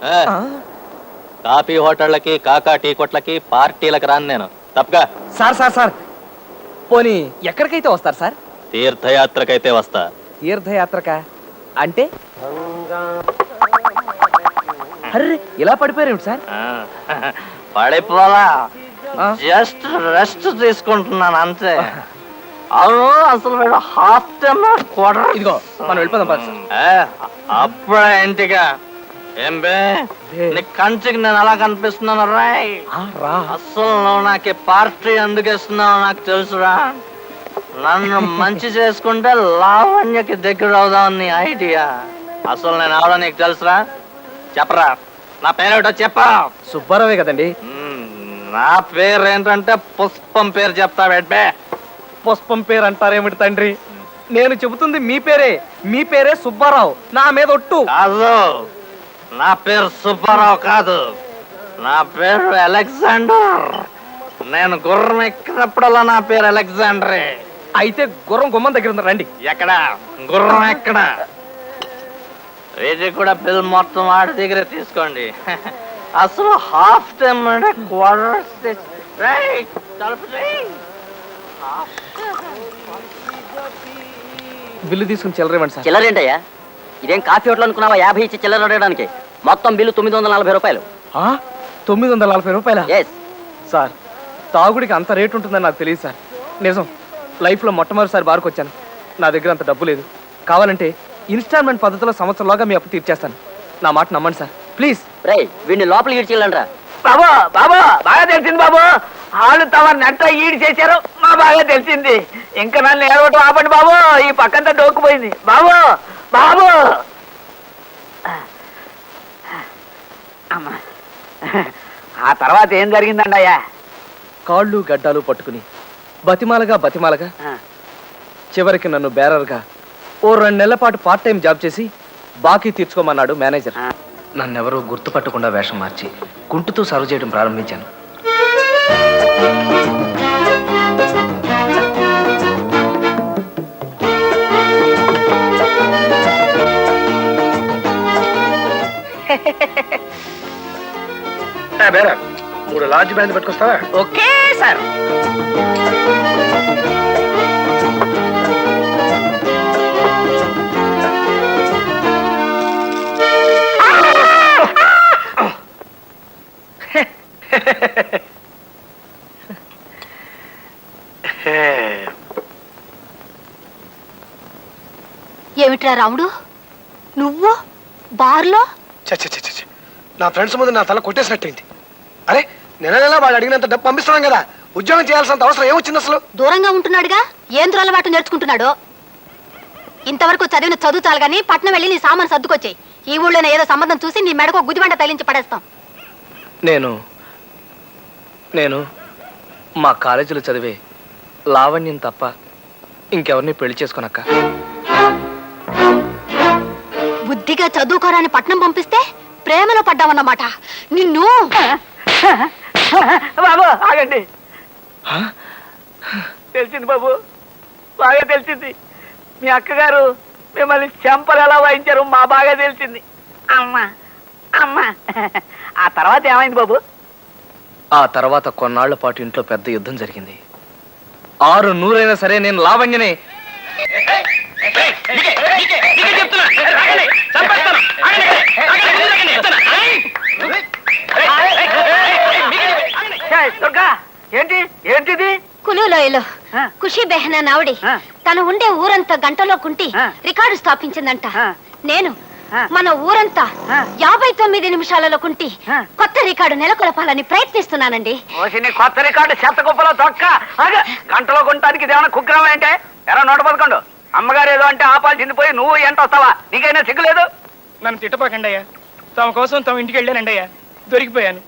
కాఫీ హోటళ్ళకి, కాకా టీ కొట్లకి, పార్టీలకు రాను నేను. తప్పగా. సార్ పోనీ ఎక్కడికైతే వస్తారు సార్? తీర్థయాత్రకైతే వస్తా. తీర్థయాత్రక అంటే? అర్రే, ఇలా పడిపోయారు సార్? పడిపోలా, జస్ట్ రెస్ట్ తీసుకుంటున్నాను అంతే. అవును, అసలు వీడు హాఫ్ టైమ్ క్వార్టర్. ఇదిగో మనం వెళ్ళిపోదాం పద సార్. అప్పుడే ఇంటిగా ఏం బే, నీ కంటికి నేను అలా కనిపిస్తున్నాను రాయ్. అసలు నువ్వు నాకు పార్టీ ఎందుకు ఇస్తున్నావు నాకు తెలుసురా. నన్ను మంచి చేసుకుంటే లావణ్యకి దగ్గర అవుదాం నీ ఐడియా. అసలు నేను అవడం నీకు తెలుసురా? చెప్పరా, నా పేరేటో చెప్పా. సుబ్బారావే కదండి. నా పేరు ఏంటంటే పుష్పం పేరు చెప్తా బే. పుష్పం పేరు అంటారేమిటి తండ్రి? నేను చెబుతుంది మీ పేరే సుబ్బారావు. నా మీద ఒట్టు. కాదు, నా పేరు సుబ్బారావు కాదు, నా పేరు అలెగ్జాండర్. నేను గుర్రం ఎక్కినప్పుడల్లా నా పేరు అలెగ్జాండరే. అయితే గుర్రం గుమ్మం దగ్గర ఉంది, రండి. ఎక్కడ గుర్రం ఎక్కడ? ఇది కూడా బిల్ మొత్తం వాడి దగ్గర తీసుకోండి. అసలు హాఫ్ టైం అంటే క్వార్టర్స్. బిల్లు తీసుకుని చిల్లరేమండి సార్. చిల్లరేంటయ్యా? ఇదేం కాఫీ హోటల్ అనుకున్నావా? 50 ఇచ్చి చిల్లర అడగడానికి. మొత్తం బిల్లు 940 రూపాయలు. 940 రూపాయలా? ఎస్ సార్, తాగుడికి అంత రేటు ఉంటుందని నాకు తెలియదు సార్. నిజం, లైఫ్లో మొట్టమొదటిసారి బార్కు వచ్చాను. నా దగ్గర అంత డబ్బు లేదు. కావాలంటే ఇన్స్టాల్మెంట్ పద్ధతిలో సంవత్సరంలోగా మీ అప్పు తీర్చేస్తాను. నా మాట నమ్మండి సార్, ప్లీజ్. రే, వీడిని లోపలికి ఇడ్చిల్లండ్రా. బాబు బాగా తెలిసింది బాబు. వాళ్ళు తమ నెట్ట ఈడి చేశారు, మా బాగా తెలిసింది. ఇంకా నన్ను ఏడవటం ఆపండి బాబు. ఈ పక్కంతా డోక్కుపోయింది బాబు. అమ్మా, ఆ తర్వాత ఏం జరిగిందండి అయ్యా? కాళ్ళు గడ్డాలు పట్టుకుని బతిమాలగా చివరికి నన్ను బేరర్గా ఓ 2 నెలల పాటు పార్ట్ టైం జాబ్ చేసి బాకీ తీర్చుకోమన్నాడు మేనేజర్. నన్నెవరూ గుర్తుపట్టకుండా వేషం మార్చి కుంటుతూ సర్వ్ చేయడం ప్రారంభించాను. బేరా 3 లార్జ్ బ్యాండ్ పట్టుకొస్తావా? Okay sir. ఏమిట్రా ఏమిట్రా రాముడు నువ్వు బార్లో? చ నా ఫ్రెండ్స్ ముందు నా తల కొట్టేసినట్టయింది. అరే నెల నెల వాడు అడిగినంత డబ్బు పంపిస్తున్నాం కదా, ఉద్యోగం చేయాల్సినంత అవసరం ఏమొచ్చింది అసలు? దూరంగా ఉంటున్నాడుగా, ఏం దురలవాటు నేర్చుకుంటున్నాడో. ఇంతవరకు చదివిన చదువు చాలు గానీ పట్నం వెళ్ళి నీ సామాను సర్దుకొచ్చాయి. ఈ ఊళ్ళోనే ఏదో సంబంధం చూసి నీ మెడకు గుదిబండ తగిలించి పడేస్తాం. నేను మా కాలేజీలో చదివే లావణ్యం తప్ప ఇంకెవరిని పెళ్లి చేసుకోనక్క. బుద్ధిగా చదువుకోరాని పట్నం పంపిస్తే ప్రేమలో పడ్డావన్నమాట. నిన్ను బాబు ఆగండి. తెలిసింది బాబు, బాగా తెలిసింది. మీ అక్కగారు మిమ్మల్ని చెంపలు ఎలా వాయించారు మా బాగా తెలిసింది. అమ్మా అమ్మా. ఆ తర్వాత ఏమైంది బాబు? ఆ తర్వాత కొన్నాళ్ల పాటు ఇంట్లో పెద్ద యుద్ధం జరిగింది. 600 సరే నేను లావణ్యని దుర్గా, ఏంటి ఏంటిది? కులులోయలో ఖుషి బెహనా నావుడి తను ఉండే ఊరంతా గంటలో కుంటి రికార్డు స్థాపించిందంట. నేను మన ఊరంతా 59 నిమిషాలలో కుంటి కొత్త రికార్డు నెలకొల్పాలని ప్రయత్నిస్తున్నానండి. కొత్త రికార్డు చెత్త కుప్పలో తొక్క గంటలో కొనడానికి ఇదేమన్నా కుగ్రహం ఏంటే? ఎలా 111 అమ్మగారు ఏదో అంటే ఆపాల్సింది పోయి నువ్వు ఎంత వస్తావా? నీకైనా సిగ్గులేదు? నన్ను తిట్టపాకండి అయ్యా. తమ కోసం తమ ఇంటికి వెళ్ళానండి అయ్యా, దొరికిపోయాను.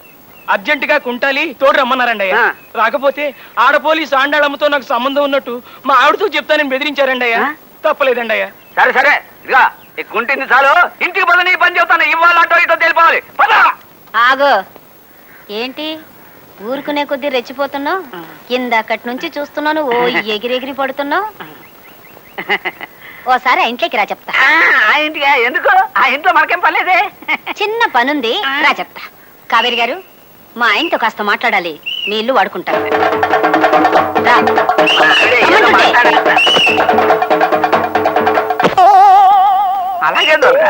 అర్జెంటుగా కుంటాలి తోడు రమ్మన్నారండి అయ్యా. రాకపోతే ఆడ పోలీసు ఆండాళమ్మతో నాకు సంబంధం ఉన్నట్టు మా ఆవిడతో చెప్తానని బెదిరించారండి అయ్యా. తప్పలేదండి అయ్యా. సరే సరే, ఇదిగా ఈ కుంటింది చాలు, ఇంటికి పద. నీ పని చెప్తాను, ఇవాళ అటో ఇటో తెలిపాలి. ఆగో, ఏంటి ఊరుకునే కొద్దీ రెచ్చిపోతున్నావు? ఇందాకటి నుంచి చూస్తున్నాను ఓ ఎగిరెగిరి పడుతున్నావు. ఓసారి ఆ ఇంట్లోకి రా చెప్తా. ఆ ఇంటికి ఎందుకు? ఆ ఇంట్లో మనకేం పర్లేదే. చిన్న పనుంది, రా చెప్తా. కావేరి గారు, మా ఆయనతో కాస్త మాట్లాడాలి, మీ ఇల్లు వాడుకుంటారు. రా. అలాగే దొరక,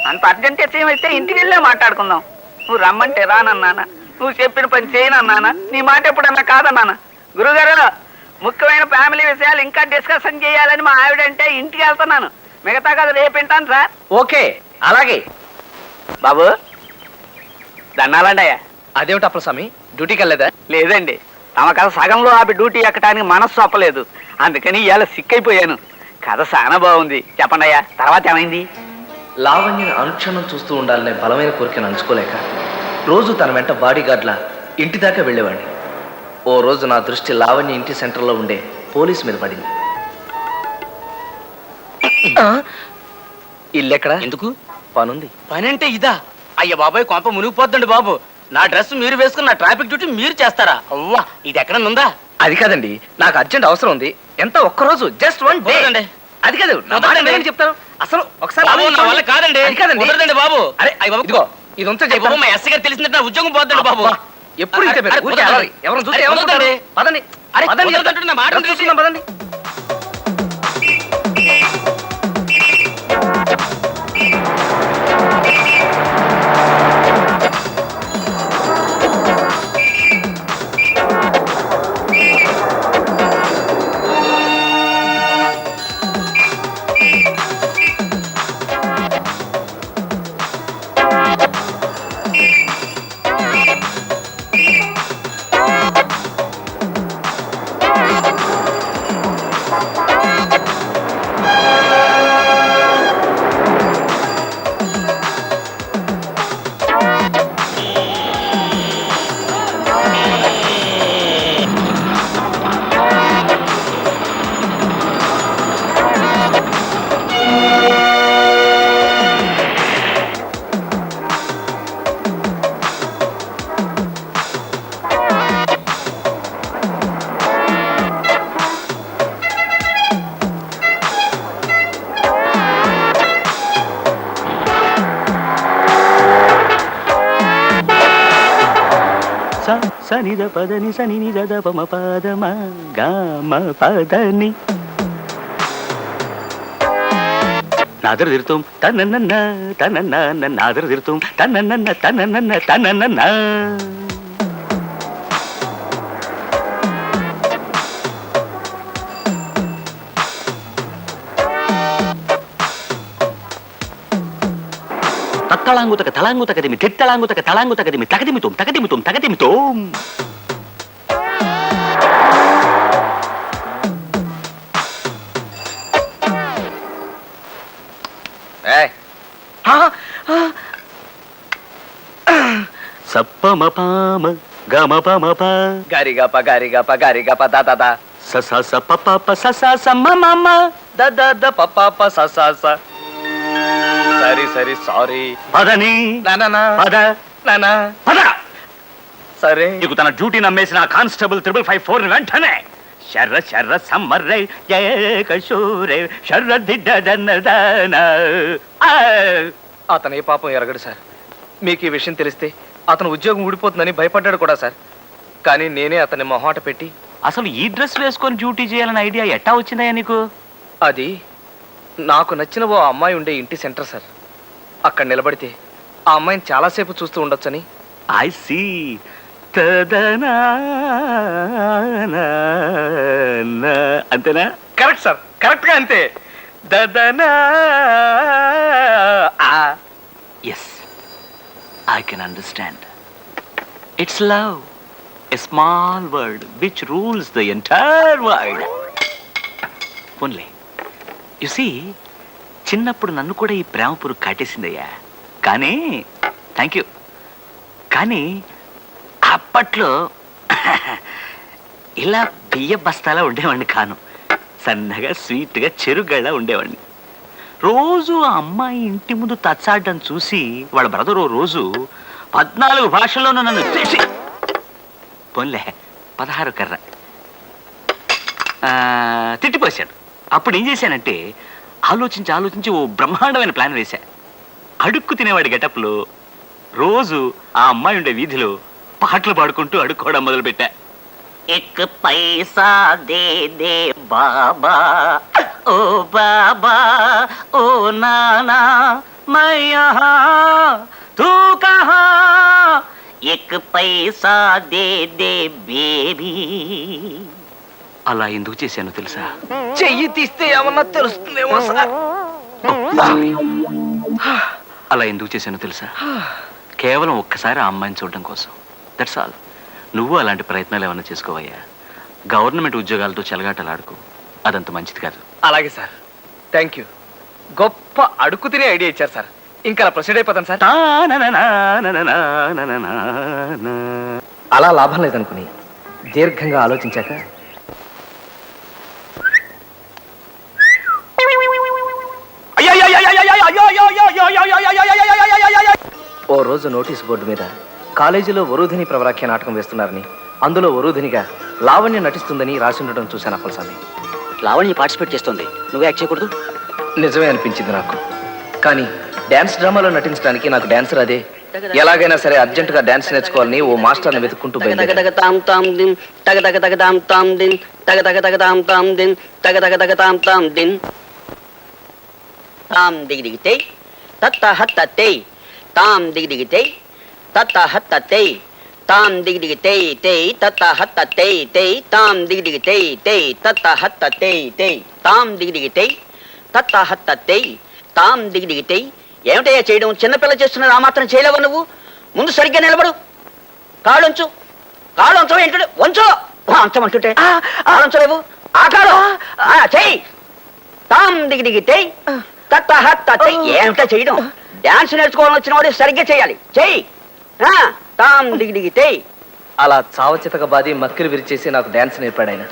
అంత అర్జెంట్ అయితే ఇంటికి వెళ్ళే మాట్లాడుకుందాం. నువ్వు రమ్మంటే రానన్నానా, నువ్వు చెప్పిన పని చేయనన్నానా, నీ మాట ఎప్పుడన్నా కాదన్నానా? గురుగారు, ముఖ్యమైన ఫ్యామిలీ విషయాలు ఇంకా డిస్కషన్ చేయాలని మా ఆవిడంటే ఇంటికి వెళ్తున్నాను. మిగతా కదా రేపు వింటాను సార్. ఓకే, అలాగే. బాబు దండాలండి అయ్యా. అదేమిటి అప్పలస్వామి, డ్యూటీకి వెళ్ళలేదా? లేదండి, తమ కథ సగంలో ఆపి డ్యూటీ ఎక్కడానికి మనస్సు ఒప్పలేదు. అందుకని ఇవాళ సిక్కైపోయాను. కథ చాలా బాగుంది, చెప్పండి అయ్యా. తర్వాత ఏమైంది? లావణ్యని అనుక్షణం చూస్తూ ఉండాలనే బలమైన కోరికను అంచుకోలేక రోజు తన వెంట బాడీ గార్డ్లా ఇంటి దాకా వెళ్ళేవాడిని. ఓ రోజు నా దృష్టి లావణ్య ఇంటి సెంటర్లో ఉండే పోలీసు మీద పడింది. ఇల్లెక్కడ? ఎందుకు? పనుంది. పని అంటే ఇదా? అయ్య బాబాయ్, కొంప మునిగిపోద్దండి బాబు. నా డ్రెస్ మీరు వేసుకున్న ట్రాఫిక్ డ్యూటీ మీరు చేస్తారా? అవ్వా, ఇది ఎక్కడ ఉందా? అది కాదండి, నాకు అర్జెంట్ అవసరం ఉంది. ఎంత ఒక్కరోజు, జస్ట్ 1 డే. అది కాదు, నా మాట వినని చెప్తాను. అసలు ఒకసారి కాదండి, అది కాదండి. కుదరదండి బాబు. అరే ఇదిగో, ఇది ఉంచే చెప్పాను. మా ఎస్సీ గారు తెలిసిందంటే నా ఉద్యోగం పోద్దండి బాబు. ఎప్పుడు ఇంతే పేరు. ఊరికే అలరి. ఎవరిని చూస్తే ఏమనుకుంటారు? పదండి. అరే, పదండి, కుదరదంటే నా మాట డ్రెస్ చూసుకుందాం, పదండి. సనిద పదని సని నిద పమ పదమ గామ పదని నాదర తిరుతాం తనన్న తనన్న నాదర తిరుతాం తనన్న తనన్న తనన్న. తత్తళాంగుతక తళాంగుతకదిమి తిత్తళాంగుతక తళాంగుతకదిమి తగదిమితోం తగదిమితోం తగదిమితోం. సప్పమపామ గమపమప గారిగప గారిగప గారిగప దాదా సస సపప సస సమ్మమ దద పప సస సరి సరి సారీ పదని నానా పద నానా పద. సరే నీకు తన డ్యూటీ నమ్మేసిన కానిస్టేబుల్ 5554 ని వెంటనే శర్ర శర్ర సమ్మర్రే కశూరే శర్ర దిడ్డదన్నదాన. అతను ఏ పాపం ఎరగడు సార్. మీకు ఈ విషయం తెలిస్తే అతను ఉద్యోగం ఊడిపోతుందని భయపడ్డాడు కూడా సార్. కానీ నేనే అతన్ని మొహాట పెట్టి అసలు ఈ డ్రెస్ వేసుకొని డ్యూటీ చేయాలనే ఐడియా ఎట్టా వచ్చిందయ్యా నీకు? అది నాకు నచ్చిన ఓ అమ్మాయి ఉండే ఇంటి సెంటర్ సార్. అక్కడ నిలబడితే ఆ అమ్మాయిని చాలాసేపు చూస్తూ ఉండొచ్చని. ఐ సీ తదనా అంతేనా? కరెక్ట్ సార్, కరెక్ట్ గా అంతే. దదనా yes I can understand. It's love, a small word which rules the entire world. Only you see, చిన్నప్పుడు నన్ను కూడా ఈ ప్రేమ పురుగు కాటేసిందయ్యా. కానీ థ్యాంక్ యూ. కానీ అప్పట్లో ఇలా బియ్య బస్తాలా ఉండేవాడిని కాను. సన్నగా స్వీట్గా చెరుగళ్ళ ఉండేవాడిని. రోజు ఆ అమ్మాయి ఇంటి ముందు తచ్చాడడం చూసి వాళ్ళ బ్రదర్ రోజు 14 భాషల్లోనూ నన్ను చేసి పోన్లే 16 కర్ర తిట్టిపోశాడు. అప్పుడు ఏం చేశానంటే ఆలోచించి ఆలోచించి ఓ బ్రహ్మాండమైన ప్లాన్ వేశా. అడుక్కు తినేవాడి గెటప్లో రోజు ఆ అమ్మాయి ఉండే వీధిలో పాటలు పాడుకుంటూ అడుక్కోవడం మొదలుపెట్టా. ఎక్ పైసా దే దే బాబా ఓ బాబా ఓ నానా మై యహా తూ కహా ఎక్ పైసా దే దే బేబీ. అలా ఎందుకు చేశానో తెలుసా? చెయ్యి తీస్తే ఏమన్నా తెలుస్తుందేమో సార్. అలా ఎందుకు చేశానో తెలుసా? కేవలం ఒక్కసారి ఆ అమ్మాయిని చూడడం కోసం. That's all. నువ్వు అలాంటి ప్రయత్నాలు ఏమైనా చేసుకోవయ్యా. గవర్నమెంట్ ఉద్యోగాలతో చెలగాటలాడుకో, అదంత మంచిది కాదు. అలాగే సార్, థ్యాంక్ యూ. గొప్ప అడుక్కు తినే ఐడియా ఇచ్చారు సార్. ఇంకా అలా ప్రొసీడ్ అయిపోతాను సార్. అలా లాభం లేదనుకుని దీర్ఘంగా ఆలోచించాక ఓ రోజు నోటీస్ బోర్డు మీద కాలేజీలో వరూధిని ప్రవరాఖ్య నాటకం వేస్తున్నారని, అందులో వరూధినిగా లావణ్య నటిస్తుందని రాసి ఉండడం చూశాను అప్పలస్వామి. లావణ్య పార్టిసిపేట్ చేస్తుంది, నువ్వు యాక్ట్ చేయకూడదు? నిజమే అనిపించింది నాకు. కానీ డాన్స్ డ్రామాలో నటించడానికి నాకు డాన్సర్ అదే. ఎలాగైనా సరే అర్జెంటుగా డాన్స్ నేర్చుకోవాలని ఓ మాస్టర్ని వెతుక్కుంటూ తాం దిగి తై తై తత్త హత్త తై తై తాం దిగి తై తై తత్త హత్త తై తై తాం దిగి తై తత్త హత్త తై తాం దిగి తై. ఏమిటయ్యా చేయడం? చిన్నపిల్ల చేస్తున్నది ఆ మాత్రం చేయలేవు నువ్వు? ముందు సరిగ్గా నిలబడు, కాళ్ళొంచు. కాళ్ళొంచవు ఏంటంటే వంచు అంచమంటుంటే ఆలోంచలేవు. ఆ కాడు చెయ్యి. తాం దిగి తై తత్త హత్త తై. ఏమిటా చేయడం? డాన్స్ నేర్చుకోవాలని వచ్చిన వాడు సరిగ్గా చేయాలి. చెయ్యి. తాం దిగి తై. అలా చావచితక బాది మక్కిలు విరిచేసి నాకు డాన్స్ నేర్పాడు ఆయన.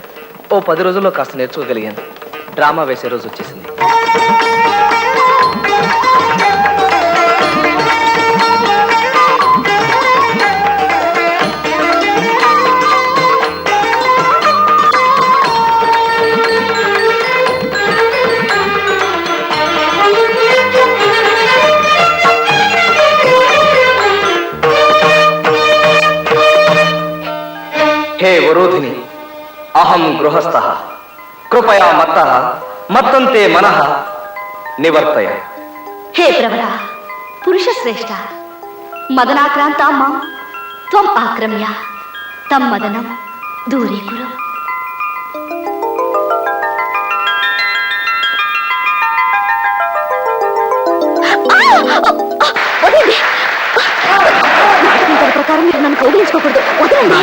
ఓ 10 రోజుల్లో కాస్త నేర్చుకోగలిగాను. డ్రామా వేసే రోజు వచ్చేసింది. హే వరోధిని, అహం గృహస్థః కృపయా మత్తః మత్తంతే మనః నివర్తయ. హే ప్రవర పురుష శ్రేష్ఠ మదనాక్రాంత మాం త్వం ఆక్రమ్య తం మదనం దూరీకురు. ఆ వదలండి. నాటకం ప్రకారం మీరు నన్ను కౌగిలించుకోకూడదు. వదలండి.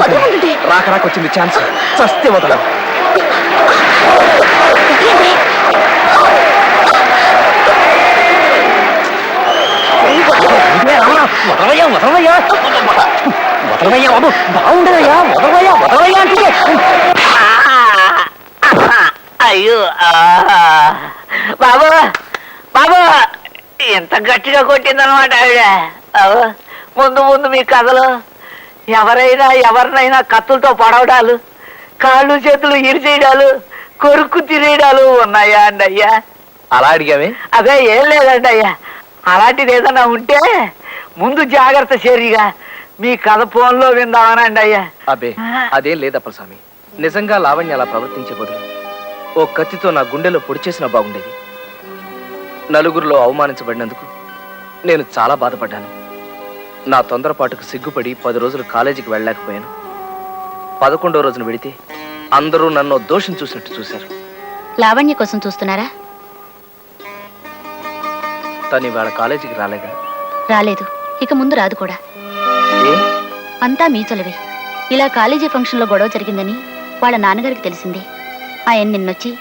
వదలండి. రాక రాక వచ్చింది ఛాన్స్, చస్తే వదలం. వదలండి. వదలయ్యా వదలయ్యా వదలయ్యా బాబు, బాగుండదయ్యా, వదలయ్యా వదలయ్యా అంటే. అయ్యో బాబు బాబు, ఎంత గట్టిగా కొట్టిందనమాట ఆవిడ. ముందు ముందు మీ కథలో ఎవరినైనా కత్తులతో పడవడాలు, కాళ్ళు చేతులు ఇరిచేయడాలు, కొరుక్కు తినేయడాలు ఉన్నాయా అండి అయ్యా? అలా అడిగామే? అదే ఏం లేదండి అయ్యా. అలాంటిది ఏదన్నా ఉంటే ముందు జాగ్రత్త చర్యగా మీ కథ ఫోన్లో విందామనండి అయ్యా. అబ్బే అదేం లేదప్పస్వామి, నిజంగా లావణ్య అలా ప్రవర్తించే బదులు ఓ కత్తితో నా గుండెలో పొడి చేసినా బాగుండేది. నలుగురిలో అవమానించబడినందుకు నేను చాలా బాధపడ్డాను. నా తొందరపాటుకు సిగ్గుపడి 10 రోజులు కాలేజీకి వెళ్ళలేకపోయాను. 11వ రోజున వెడితే అందరూ నన్ను దోషం చూసినట్టు చూశారు. లావణ్య కోసం చూస్తున్నారా? తను ఇవాళ కాలేజీకి రాలేదా? రాలేదు, ఇక ముందు రాదు కూడా. ఏ? అంతా మీ చొలవే. ఇలా కాలేజీ ఫంక్షన్లో గొడవ జరిగిందని వాళ్ళ నాన్నగారికి తెలిసింది. ఆయన నిన్నొచ్చి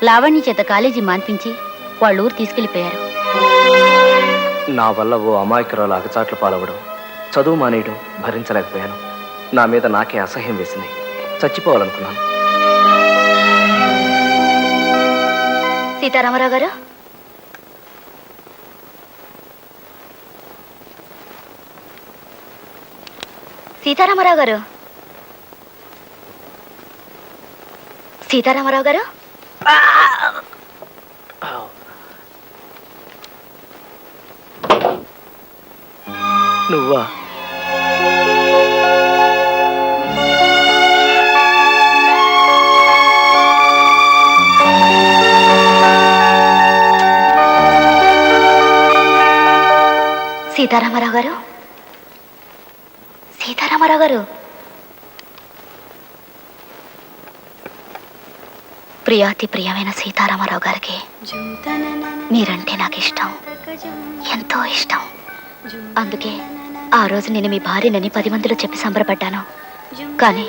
లావణ్య చేత కాలేజీ మాన్పించి వాళ్ళ ఊరు తీసుకెళ్లిపోయారు. నా వల్ల ఓ అమాయకురాలు అగచాట్లు పాలవడం, చదువు మానేయడం భరించలేకపోయాను. నా మీద నాకే అసహ్యం వేసింది. చచ్చిపోవాలనుకున్నాను. సీతారామరావు గారు, సీతారామరావు గారు, సీతారామరావు గారు, నువ్వా? సీతారామరావు గారు, సీతారామరావు గారు. ప్రియాతి ప్రియమైన సీతారామరావు గారికి మీరంటే నాకు ఇష్టం, ఎంతో ఇష్టం. అందుకే ఆ రోజు నేను మీ భార్యనని 10 మందిలో చెప్పి సంబరపడ్డాను. కానీ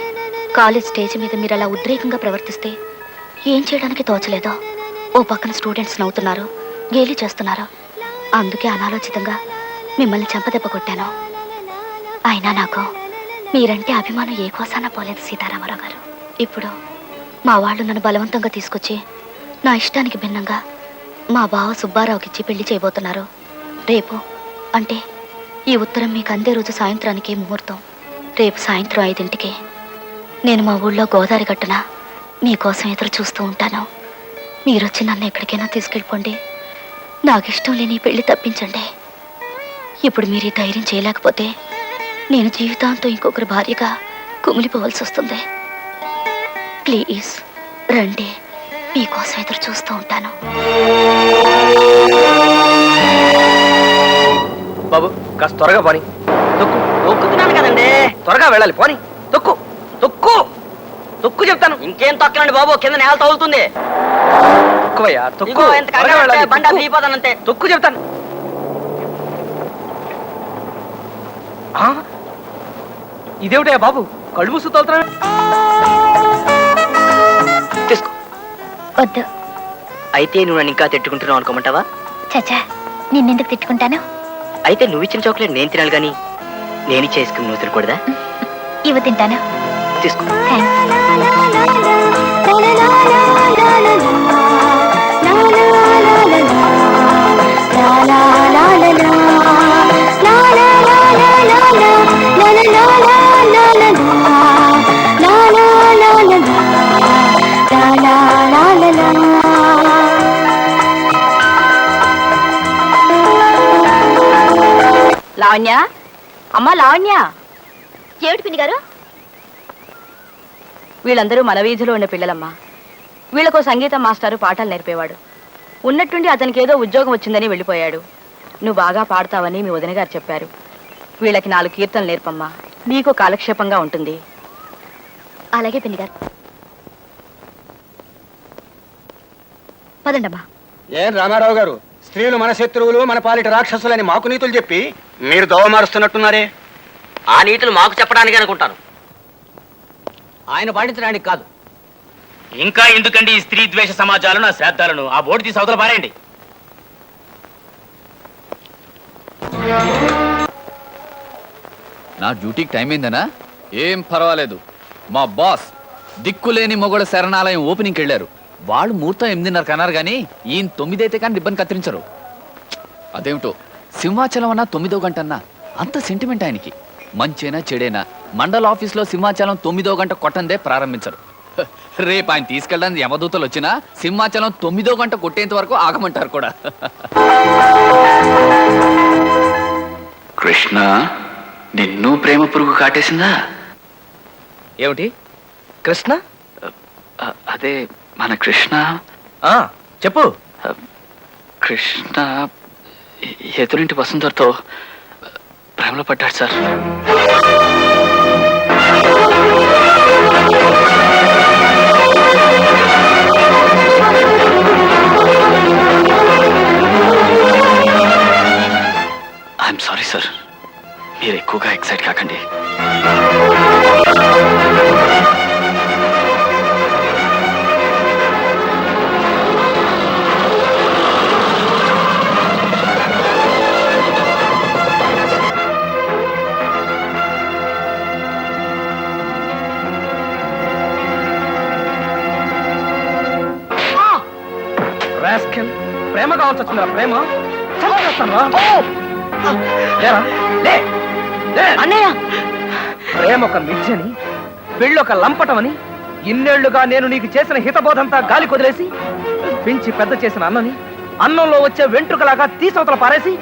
కాలేజ్ స్టేజ్ మీద మీరు అలా ఉద్రేకంగా ప్రవర్తిస్తే ఏం చేయడానికి తోచలేదో. ఓ పక్కన స్టూడెంట్స్ నవ్వుతున్నారు, గేలి చేస్తున్నారు. అందుకే అనాలోచితంగా మిమ్మల్ని చెంపదెబ్బ కొట్టాను. అయినా నాకు మీరంటే అభిమానం ఏ కోసానా పోలేదు సీతారామరావు గారు. ఇప్పుడు మా వాళ్ళు నన్ను బలవంతంగా తీసుకొచ్చి నా ఇష్టానికి భిన్నంగా మా బావ సుబ్బారావుకి ఇచ్చి పెళ్లి చేయబోతున్నారు. రేపు అంటే ఈ ఉత్తరం మీకు అందే రోజు సాయంత్రానికి ముహూర్తం. రేపు సాయంత్రం 5ంటికి నేను మా ఊళ్ళో గోదావరి గట్టున మీకోసం ఎదురు చూస్తూ ఉంటాను. మీరొచ్చి నన్ను ఎక్కడికైనా తీసుకెళ్ళిపోండి. నాకు ఇష్టం లేని పెళ్లి తప్పించండి. ఇప్పుడు మీరు ఈ ధైర్యం చేయలేకపోతే నేను జీవితాంతం ఇంకొకరి భార్యగా కుమిలిపోవాల్సి వస్తుంది. ప్లీజ్ రండి, మీకోసం ఎదురు చూస్తూ ఉంటాను. బాబు కాస్త త్వరగా పోని. తొక్కు. తొక్కుతున్నాను కదండి. త్వరగా వెళ్ళాలి, పోని. తొక్కు తొక్కు తొక్కు చెప్తాను. ఇంకేం తొక్కలండి బాబు, కింద నేల తగులుతుంది. తొక్కువయ్యా, తొక్కు. త్వరగా వెళ్ళాలి. తొక్కు చెప్తాను. ఇదేమిటయ్యా బాబు, కళ్ళు మూసు తోలుతున్నాడు. తీసుకో. వద్దు. అయితే నువ్వు నన్ను ఇంకా తిట్టుకుంటున్నావు అనుకోమంటావా? చచ్చా, నిన్నెందుకు తిట్టుకుంటాను? అయితే నువ్వు ఇచ్చిన చాక్లెట్ నేను తినాలి కానీ నేను చేసుకుని నువ్వు తినకూడదా? ఇవి తింటాను. తీసుకో. లావణ్య, అమ్మా లావణ్య. ఏమిటి పిన్ని గారు? వీళ్ళందరూ మన వీధిలో ఉన్న పిల్లలమ్మా. వీళ్ళకో సంగీత మాస్టారు పాఠాలు నేర్పేవాడు. ఉన్నట్టుండి అతనికి ఏదో ఉద్యోగం వచ్చిందని వెళ్ళిపోయాడు. నువ్వు బాగా పాడతావని మీ వదిన గారు చెప్పారు. వీళ్ళకి 4 కీర్తనలు నేర్పమ్మా, నీకు కాలక్షేపంగా ఉంటుంది. అలాగే పిన్ని గారు. పదండమ్మా. ఏం రామారావు గారు, స్త్రీలు మన శత్రువులు, మన పాలిట రాక్షసులని మాకు నీతులు చెప్పి మీరు దోవ మారుస్తున్నట్టున్నారే. ఆ నీతులు మాకు చెప్పడానికి అనుకుంటాను. ఆయన పాటించడానికి కాదు. ఇంకా ఎందుకండి ఈ స్త్రీ ద్వేష సమాజాలను, ఆ శ్రాద్ధాలను? ఆ బోర్డు తీసి అవతల పారేయండి. నా డ్యూటీకి టైం అయిందనా? ఏం పర్వాలేదు. మా బాస్ దిక్కులేని మొగుడ శరణాలయం ఓపెనింగ్కి వెళ్ళారు. వాళ్ళు ముహూర్తం 8:30 అన్నారు కానీ ఈయన 9 అయితే కానీ రిబ్బన్ కత్తిరించరు. అదేమిటో సింహాచలం అన్నా 9వ గంట అన్నా అంత సెంటిమెంట్ ఆయనకి. మంచైనా చెడైనా మండల ఆఫీస్లో సింహాచలం 9వ గంట కొట్టందే ప్రారంభించరు. రేపు ఆయన తీసుకెళ్ళడానికి యమదూతలు వచ్చినా సింహాచలం 9వ గంట కొట్టేంత వరకు ఆగమంటారు కూడా. కృష్ణ, నిన్ను ప్రేమ పురుగు కాటేసిందా? ఏమిటి కృష్ణ? అదే మన కృష్ణ. చెప్పు. కృష్ణ ఎదురింటి వసుంధరతో ప్రేమలో పడ్డాడు సార్. ఐఎమ్ సారీ సార్, మీరు ఎక్కువగా ఎక్సైట్ కాకండి. ప్రేమ కావాల్సి వచ్చిందా? ప్రేమ అన్నయ్య, ప్రేమ ఒక మిథ్యని, పెళ్ళొక లంపటమని ఇన్నేళ్లుగా నేను నీకు చేసిన హితబోధంతా గాలి కొదిలేసి పెంచి పెద్ద చేసిన అన్నని అన్నంలో వచ్చే వెంట్రుకలాగా తీసవతల పారేసి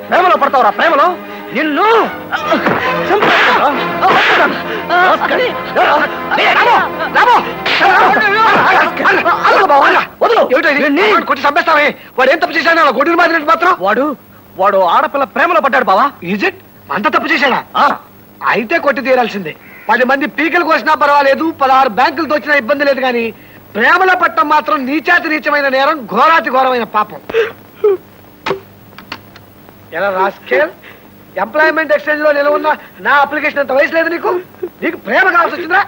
ప్రేమలో పడతావురా? ప్రేమలో నిన్ను చంపేస్తావే. వాడు ఏం తప్పు చేశాడు? అలా గొడ్డుని మాదిరి మాత్రం వాడు ఆడపిల్ల ప్రేమలో పడ్డాడు బావా. Is it? అంత తప్పు చేశాడా? అయితే కొట్టి తీరాల్సిందే. 10 మంది పీకలు కోసినా పర్వాలేదు, 16 బ్యాంకులు దోచినా ఇబ్బంది లేదు, కానీ ప్రేమలో పట్టడం మాత్రం నీచాతి నీచమైన నేరం, ఘోరాతి ఘోరమైన పాపం. ఎలా రాస్కేల్, ఎంప్లాయ్మెంట్ ఎక్స్చేంజ్ లో నిలవున్న నా అప్లికేషన్ అంత వయసు లేదు నీకు? నీకు ప్రేమ కావాల్సి వచ్చిందా?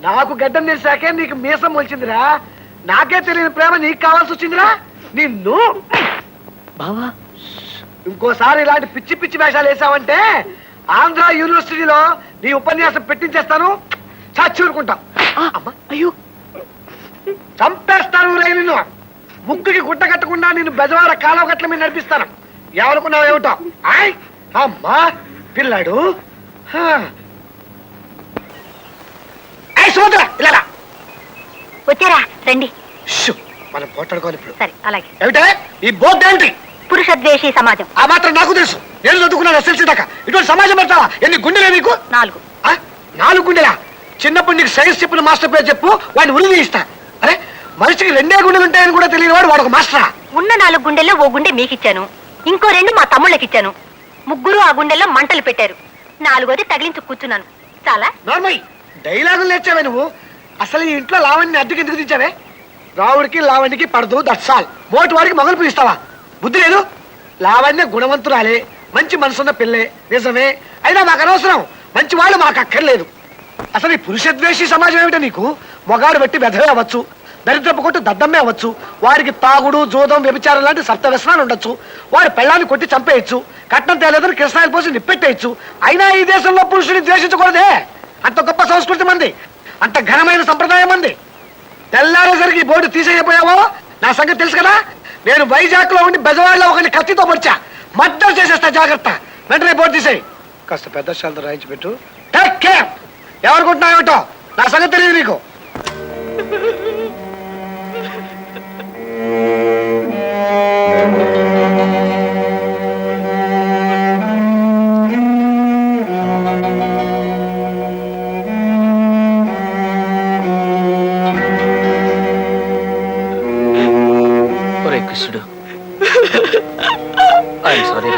నాకు గడ్డం తెలిసాకే నీకు మీసం వచ్చిందిరా. నాకే తెలియని ప్రేమ నీకు కావాల్సి వచ్చిందిరా. నిన్ను బావా ఇంకోసారి ఇలాంటి పిచ్చి పిచ్చి వేషాలు వేసావంటే ఆంధ్ర యూనివర్సిటీలో నీ ఉపన్యాసం పెట్టించేస్తాను. చచ్చూరుకుంటా. అయ్యో, చంపేస్తాను రే నిన్ను. ముక్కుకి గుట్ట కట్టకుండా నిన్ను బెజవాడ కాలువ గట్ల మీద నడిపిస్తాను. ఎవరుకున్నావు ఏమిటో? ఆయ్ అమ్మా పిల్లాడు. ఇలా వచ్చారా? రండి. మనం పోట్లాడుకోవాలి ఇప్పుడు. సరే, అలాగే. ఏమిటే ఈ బోర్డు ఏంటి? పురుష ద్వేషి సమాజం. ఆ మాత్రం నాకు తెలుసు. నేను చదువుకున్నాను ఎస్ఎల్సీ దాకా. ఇటువంటి సమాజం పెడతావా? ఎన్ని గుండెలే నీకు? 4. 4 గుండెలా? చిన్నప్పుడు నీకు సైన్స్ చెప్పిన మాస్టర్ పేరు చెప్పు, వాడిని ఉరి తీయిస్తా. అరే, మనిషికి 2 గుండెలు ఉంటాయని కూడా తెలియని వాడు వాడు ఒక మాస్టరా? ఉన్న 4 గుండెల్లో ఓ గుండె మీకిచ్చాను, ఇంకో 2 మా తమ్ముళ్ళకిచ్చాను. ముగ్గురు ఆ గుండెల్లో మంటలు పెట్టారు. 4వది తగిలించి కూర్చున్నాను. చాలా నార్మల్ డైలాగులు నేర్చావే నువ్వు. అసలు ఈ ఇంట్లో లావణ్ణి అద్దెకి ఎందుకు తెచ్చావే? రావుడికి లావణ్యకి పడదు, దట్స్ ఆల్. మోటి వాడికి మొగలు పూయిస్తావా? బుద్ధి లేదు. లావణ్య గుణవంతురాలే, మంచి మనసున్న పిల్లే, నిజమే. అయినా మాకు అనవసరం. మంచి వాళ్ళు మాకు అక్కర్లేదు. అసలు ఈ పురుషద్వేషి సమాజం ఏమిటో నీకు? మొగాడు బట్టి వెధవే అవ్వచ్చు, దరిద్రపు కొట్టు దద్దమ్మే అవ్వచ్చు, వారికి తాగుడు, జోదం, వ్యభిచారం లాంటి సప్త వ్యసనాలు ఉండొచ్చు, వారి పెళ్ళాన్ని కొట్టి చంపేయచ్చు, కట్నం తేలేదని కృష్ణాయిలు పోసి నిప్పెట్టేయచ్చు. అయినా ఈ దేశంలో పురుషుని ద్వేషించకూడదే. అంత గొప్ప సంస్కృతి మంది, అంత ఘనమైన సంప్రదాయం మంది. తెల్లారేసరికి ఈ బోర్డు తీసేయపోయావో నా సంగతి తెలుసు కదా. నేను వైజాగ్ లో ఉండి బెజవాడలో ఒకరిని కత్తితో పొడిచా. మర్డర్ చేసేస్తా, జాగ్రత్త. వెంటనే బోర్డు తీసేయి. కాస్త పెద్ద శాలతో రాయించి పెట్టు. Take care. ఎవరుకుంటున్నావేటో నా సంగతి తెలియదు నీకు. కృష్ణుడు, ఐఎమ్ సారీ.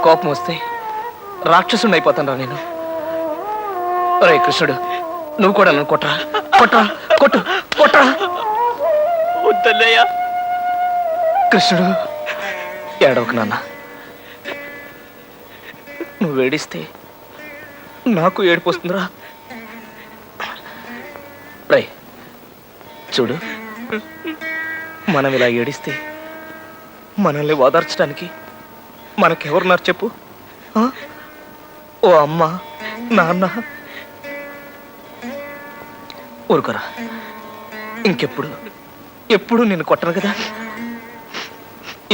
కోపం వస్తే రాక్షసుని అయిపోతాను రా నేను. ఒరే కృష్ణుడు, నువ్వు కూడా నన్ను కొట్టరా, కొట్టరా, కొట్టు, కొట్టరా. వద్దన్నయ్యా. కృష్ణుడు, ఏడవకు నాన్న. నువ్వు ఏడిస్తే నాకు ఏడుపు వస్తుందిరా. రే చూడు, మనం ఇలా ఏడిస్తే మనల్ని ఓదార్చడానికి మనకెవరున్నారు చెప్పు? ఆ? ఓ అమ్మ, నాన్న. ఊరుకోరా, ఎప్పుడు నిన్ను కొట్టను కదా.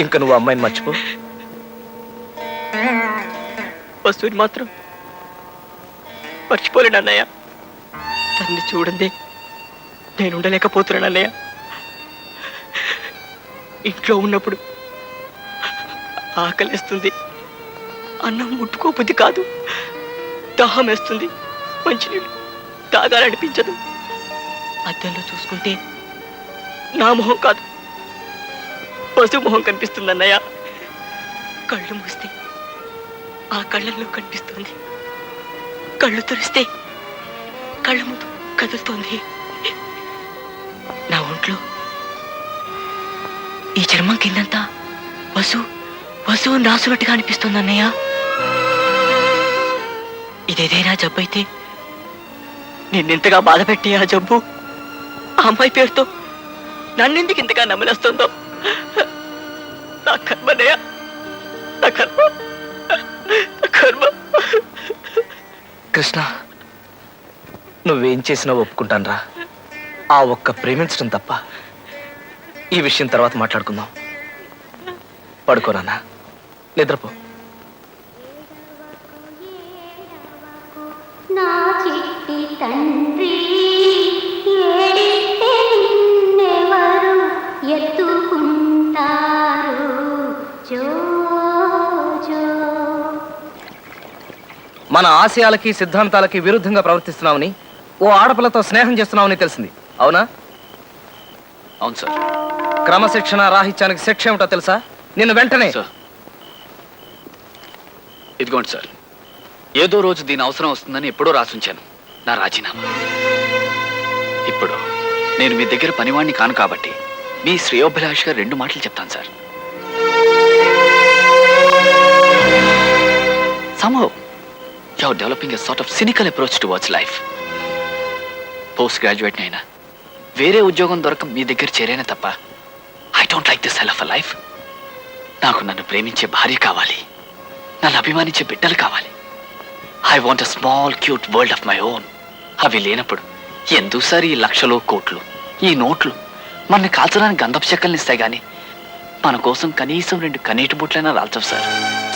ఇంకా నువ్వు అమ్మాయిని మర్చిపో. వస్తువుని మాత్రం మర్చిపోలేను అన్నయ్య. తన్ని చూడండి నేను ఉండలేకపోతున్నాను అన్నయ్య. ఇంట్లో ఉన్నప్పుడు ఆకలిస్తుంది, అన్నం ముట్టుకోబుద్ధి కాదు, దాహం వేస్తుంది, మంచినీళ్ళు తాగాలనిపించదు. అద్దంలో చూసుకుంటే నా మొహం కాదు, పశు మొహం కనిపిస్తుంది అన్నయ్య. కళ్ళు మూస్తే ఆ కళ్ళల్లో కనిపిస్తుంది, కళ్ళు తెరిస్తే కళ్ళ ముందు కదులుతోంది. నా ఒంట్లో ఈ చర్మం కిందంతా వసువు నాసునట్టుగా అనిపిస్తుంది అన్నయ్య. ఇదేదైనా జబ్బు అయితే నిన్నెంతగా బాధ పెట్టి ఆ జబ్బు ఆ అమ్మాయి పేరుతో నన్నెందుకు ఇంతగా నమ్మలేస్తుందో. నా కర్మనయ్య, నా కర్మ, నా కర్మ. కృష్ణ, నువ్వేం చేసినా ఒప్పుకుంటానురా. ఆ ఒక్క ప్రేమించడం తప్ప. ఈ విషయం తర్వాత మాట్లాడుకుందాం. పడుకో నాన్న, నిద్రపో. నా చిట్టి తండ్రి ఏడిస్తే నిన్నెవరు ఎత్తుకుంటారు. జో జో. మన ఆశయాలకి సిద్ధాంతాలకి విరుద్ధంగా ప్రవర్తిస్తున్నామని, ఓ ఆడపిల్లతో స్నేహం చేస్తున్నామని తెలిసింది, అవునా? అవును సార్. క్రమశిక్షణ రాహిత్యానికి శిక్ష ఏమిటో తెలుసా? నిన్ను వెంటనే. ఇదిగోండి సార్, ఏదో రోజు దీని అవసరం వస్తుందని ఎప్పుడో రాసుంచాను నా రాజీనామా. ఇప్పుడు నేను మీ దగ్గర పనివాణ్ణి కాను కాబట్టి మీ శ్రేయోభిలాష్గా 2 మాటలు చెప్తాను sir. Somehow you're developing a sort of cynical approach towards life. Post graduate అయినా వేరే ఉద్యోగం దొరక మీ దగ్గర చేరేనే తప్ప I don't like this hell of a life. నాకు నన్ను ప్రేమించే భార్య కావాలి, నన్ను అభిమానించే బిడ్డలు కావాలి. I want a small cute world of my own. అవి లేనప్పుడు ఎందుకు సార్ ఈ లక్షలు కోట్లు, ఈ నోట్లు? మనని కాల్చడానికి గంధపు చెక్కల్ని ఇస్తాయి కానీ మన కోసం కనీసం 2 కన్నీటి బొట్లైనా రాల్చవు సార్.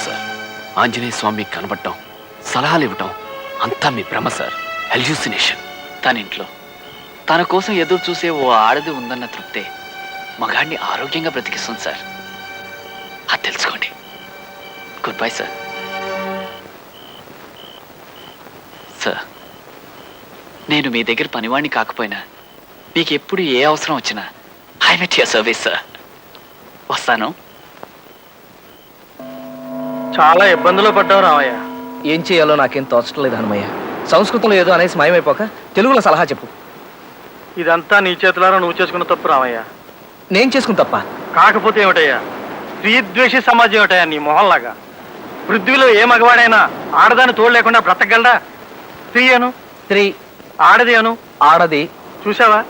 సార్, ఆంజనేయ స్వామి కనబడటం, సలహాలు ఇవ్వటం అంతా మీ భ్రమ సార్, హెల్యూసినేషన్. తన ఇంట్లో తన కోసం ఎదురు చూసే ఓ ఆడది ఉందన్న తృప్తే మగాడిని ఆరోగ్యంగా బ్రతికిస్తుంది సార్. అది తెలుసుకోండి. Good bye sir. సార్, నేను మీ దగ్గర పనివాణ్ణి కాకపోయినా మీకు ఎప్పుడు ఏ అవసరం వచ్చినా I'm at your service sir. వస్తాను. చాలా ఇబ్బందులు పడ్డావు రామయ్య. ఏం చేయాలో నాకేం తోచడం లేదు హనుమయ్య. సంస్కృతంలో ఏదో అనేసి మాయమైపోక తెలుగులో సలహా చెప్పు. ఇదంతా నీ చేతులారా నువ్వు చేసుకున్న తప్పు రామయ్య. నేను చేసుకుని తప్ప కాకపోతే ఏమిటయ్యా, స్త్రీద్వేషి సమాజం ఏమిటయ్యా నీ మొహంలాగా. పృథ్వీలో ఏ మగవాడైనా ఆడదాన్ని తోడు లేకుండా బ్రతకగలడా? స్త్రీ అను, స్త్రీ. ఆడది అను, ఆడది. చూసావా,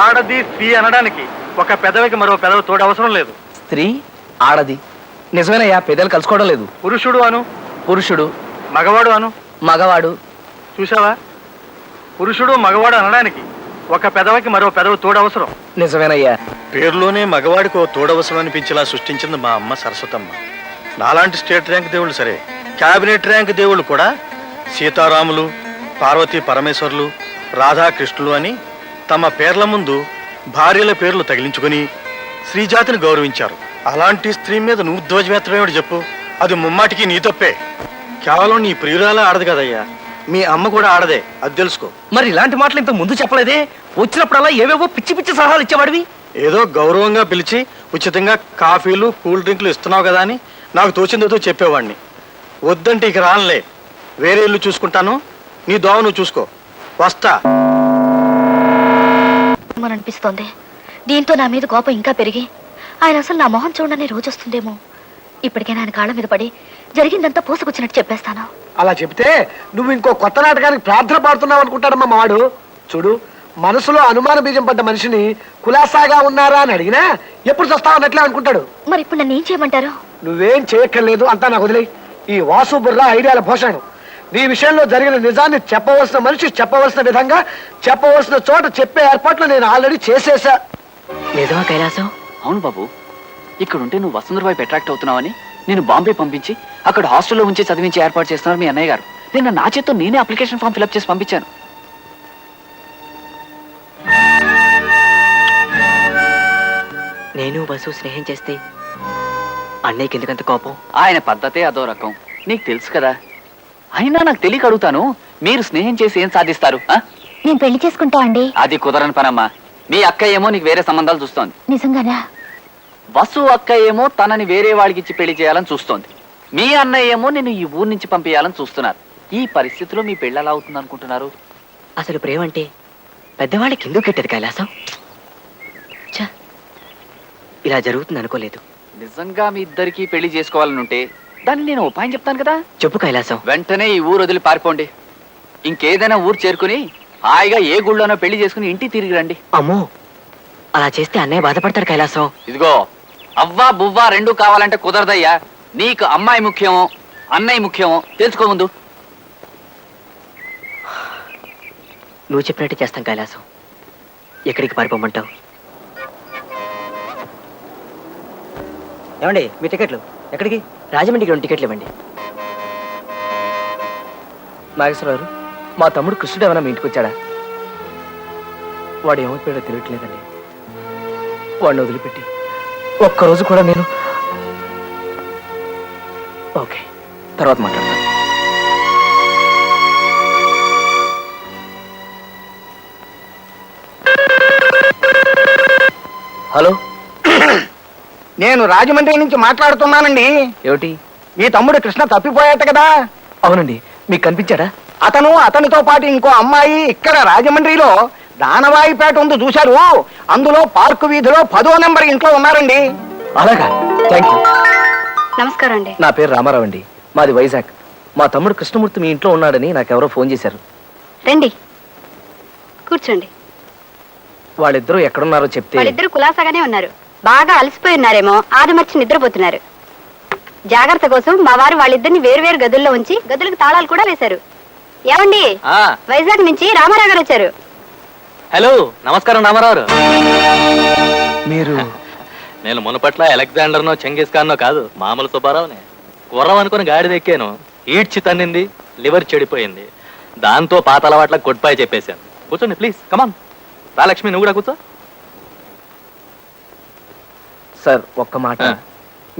ఆడది స్త్రీ అనడానికి ఒక పెదవికి మరో పెదవి తోడు అవసరం లేదు. స్త్రీ, ఆడది. నిజమేనయ్యా, పెద్దలు కలుసుకోవడం లేదు. పురుషుడు అను, పురుషుడు. మగవాడు అను, మగవాడు. చూసావా, పురుషుడు మగవాడు అనడానికి ఒక పెదవికి మరో పెదవి తోడు అవసరం. నిజమేనయ్యా. పేరులోనే మగవాడికి ఓ తోడవసరం అనిపించేలా సృష్టించింది మా అమ్మ సరస్వతమ్మ. నాలాంటి స్టేట్ ర్యాంక్ దేవుళ్ళు సరే, క్యాబినెట్ ర్యాంక్ దేవుళ్ళు కూడా సీతారాములు, పార్వతీ పరమేశ్వర్లు, రాధాకృష్ణులు అని తమ పేర్ల ముందు భార్యల పేర్లు తగిలించుకొని స్త్రీజాతిని గౌరవించారు. అలాంటి స్త్రీ మీద నువ్వు ధ్వజమెత్తమేమిటి చెప్పు? అది ముమ్మాటికి నీ తప్పే. కేవలం నీ ప్రియురాలే ఆడదు కదయ్యా, మీ అమ్మ కూడా ఆడదే, అది తెలుసుకో. మరి ఇలాంటి మాటలు ఇంత ముందు చెప్పలేదే? వచ్చినప్పుడల్లా ఏవేవో పిచ్చి పిచ్చి సలహాలు ఇచ్చేవాడివి. ఏదో గౌరవంగా పిలిచి ఉచితంగా కాఫీలు కూల్ డ్రింక్లు ఇస్తున్నావు కదా అని నాకు తోచిందేదో చెప్పేవాడిని. వద్దంటే ఇక రానులే, వేరే ఇల్లు చూసుకుంటాను, నీ దోవ నువ్వు చూసుకో. వస్తా. అనిపిస్తోంది. దీంతో నా మీద కోపం ఇంకా పెరిగి ఆయన అసలు నా మొహం చూడని రోజు వస్తుందేమో. ఇప్పటికైనా ఆయన కాళ్ళ మీద పడి జరిగిందంతా పూసుకొచ్చినట్టు చెప్పేస్తాను. అలా చెప్తే నువ్వు ఇంకో కొత్త నాటకానికి ప్రార్థన పాడుతున్నావు అనుకుంటాడమ్మా మావాడు. చూడు, మనసులో అనుమాన బీజం పడ్డ మనిషిని కులాసాగా ఉన్నారా అని అడిగినా ఎప్పుడు చస్తావు అన్నట్లే అనుకుంటాడు. మరి ఇప్పుడు నన్ను ఏం చేయమంటారు? నువ్వేం చేయక్కర్లేదు, అంతా నాకు వదిలే. ఈ వాసు బుర్రా ఐడియాల భూషణం. నీ విషయంలో జరిగిన నిజాన్ని చెప్పవలసిన మనిషి చెప్పవలసిన విధంగా చెప్పవలసిన చోట చెప్పే ఏర్పాట్లు నేను ఆల్రెడీ చేసేసా. నిజమా కైలాసం? అవును బాబు, ఇక్కడుంటే నువ్వు వసుంధర వైపు అట్రాక్ట్ అవుతున్నావని నేను బాంబే పంపించి అక్కడ హాస్టల్లో ఉంచి చదివించి ఏర్పాటు చేస్తున్నారు మీ అన్నయ్య గారు. నిన్న నా చేత్తో నేనే అప్లికేషన్ ఫామ్ ఫిల్అప్ చేసి పంపించాను. నేను వసు స్నేహం చేస్తే అన్నయ్యకి ఎందుకంత కోపం? ఆయన పద్ధతే అదో రకం, నీకు తెలుసు కదా. అయినా నాకు తెలియక అడుగుతాను, మీరు స్నేహం చేసి ఏం సాధిస్తారు? నేను పెళ్లి చేసుకుంటా అండి. అది కుదరని పనమ్మా. మీ అక్క ఏమో నీకు వేరే సంబంధాలు చూస్తోంది. నిజంగానా? వసు అక్క ఏమో తనని వేరే వాడికి ఇచ్చి పెళ్లి చేయాలని చూస్తోంది. మీ అన్నయ్య ఏమో నేను ఈ ఊరు నుంచి పంపించాలని చూస్తున్నారు. ఈ పరిస్థితిలో మీ పెళ్ళి ఎలా అవుతుంది అనుకుంటున్నారు? అసలు ప్రేమ అంటే పెద్దవాళ్ళకి ఎందుకు కట్టేది కైలాసం? ఇలా జరుగుతుంది అనుకోలేదు. నిజంగా మీ ఇద్దరికి పెళ్లి చేసుకోవాలనుంటే దాన్ని నేను ఉపాయం చెప్తాను కదా. చెప్పు కైలాసం. వెంటనే ఈ ఊరు వదిలి పారిపోండి. ఇంకేదైనా ఊరు చేరుకుని హాయిగా ఏ గుళ్ళోనో పెళ్లి చేసుకుని ఇంటికి తిరిగి రండి. అమ్మో, అలా చేస్తే అన్నయ్య బాధపడతాడు కైలాసం. ఇదిగో, అవ్వా బువ్వా రెండూ కావాలంటే కుదరదయ్యా. నీకు అమ్మాయి ముఖ్యమో అన్నయ్య ముఖ్యమో తెలుసుకో ముందు. నువ్వు చెప్పినట్టు చేస్తాం కైలాసం. ఎక్కడికి పారిపోమంటావు? ఏమండి, మీ టికెట్లు ఎక్కడికి? రాజమండ్రికి 2 టికెట్లు ఇవ్వండి. నాగేశ్వరరావు, మా తమ్ముడు కృష్ణుడు ఏమైనా మీ ఇంటికి వచ్చాడా? వాడు ఏమైపోయాడో తెలియట్లేదండి. వాడిని వదిలిపెట్టి ఒక్కరోజు కూడా నేను... ఓకే, తర్వాత మాట్లాడతాను. హలో, నేను రాజమండ్రి నుంచి మాట్లాడుతున్నానండి. ఏమిటి? మీ తమ్ముడు కృష్ణ తప్పిపోయాట కదా? అవునండి, మీకు కనిపించాడా? అతనితో పాటు ఇంకో అమ్మాయి ఇక్కడ రాజమండ్రిలో దానవాయిపేట ఉంది చూశారు. అందులో పార్కు వీధిలో 10వ నెంబర్ ఇంట్లో ఉన్నారండి. అలాగా, థ్యాంక్ యూ. నమస్కారం అండి. నా పేరు రామారావు అండి, మాది వైజాగ్. మా తమ్ముడు కృష్ణమూర్తి మీ ఇంట్లో ఉన్నాడని నాకెవరో ఫోన్ చేశారు. రండి, కూర్చోండి. వాళ్ళిద్దరూ ఎక్కడున్నారో చెప్తే... వాళ్ళిద్దరు కులాసాగానే ఉన్నారు. బాగా అలసిపోయి ఉన్నారేమో, ఆదమర్చి నిద్రపోతున్నారు. జాగ్రత్త కోసం మా వారు వాళ్ళిద్దరిని వేరు గదుల్లో ఉంచి గదులకు తాళాలు కూడా వేశారు. ఏమండి, వైజాగ్ నుంచి రామారావు గారు వచ్చారు. హలో, నమస్కారం రామారావు. మీరు... నేను మునుపట్ల అలెగ్జాండర్నో చెంగిస్ ఖాన్నో కాదు, మామూలు సుబ్బారావునే. గుర్రం అనుకుని గాడిద ఎక్కాను, ఈడ్చి తన్నింది, లివర్ చెడిపోయింది. దాంతో పాత అలవాట్లకు గుడ్ బై చెప్పేశాను. కూర్చోండి ప్లీజ్, కమాన్. రా లక్ష్మి, నువ్వు కూడా కూర్చో. సార్, ఒక్క మాట.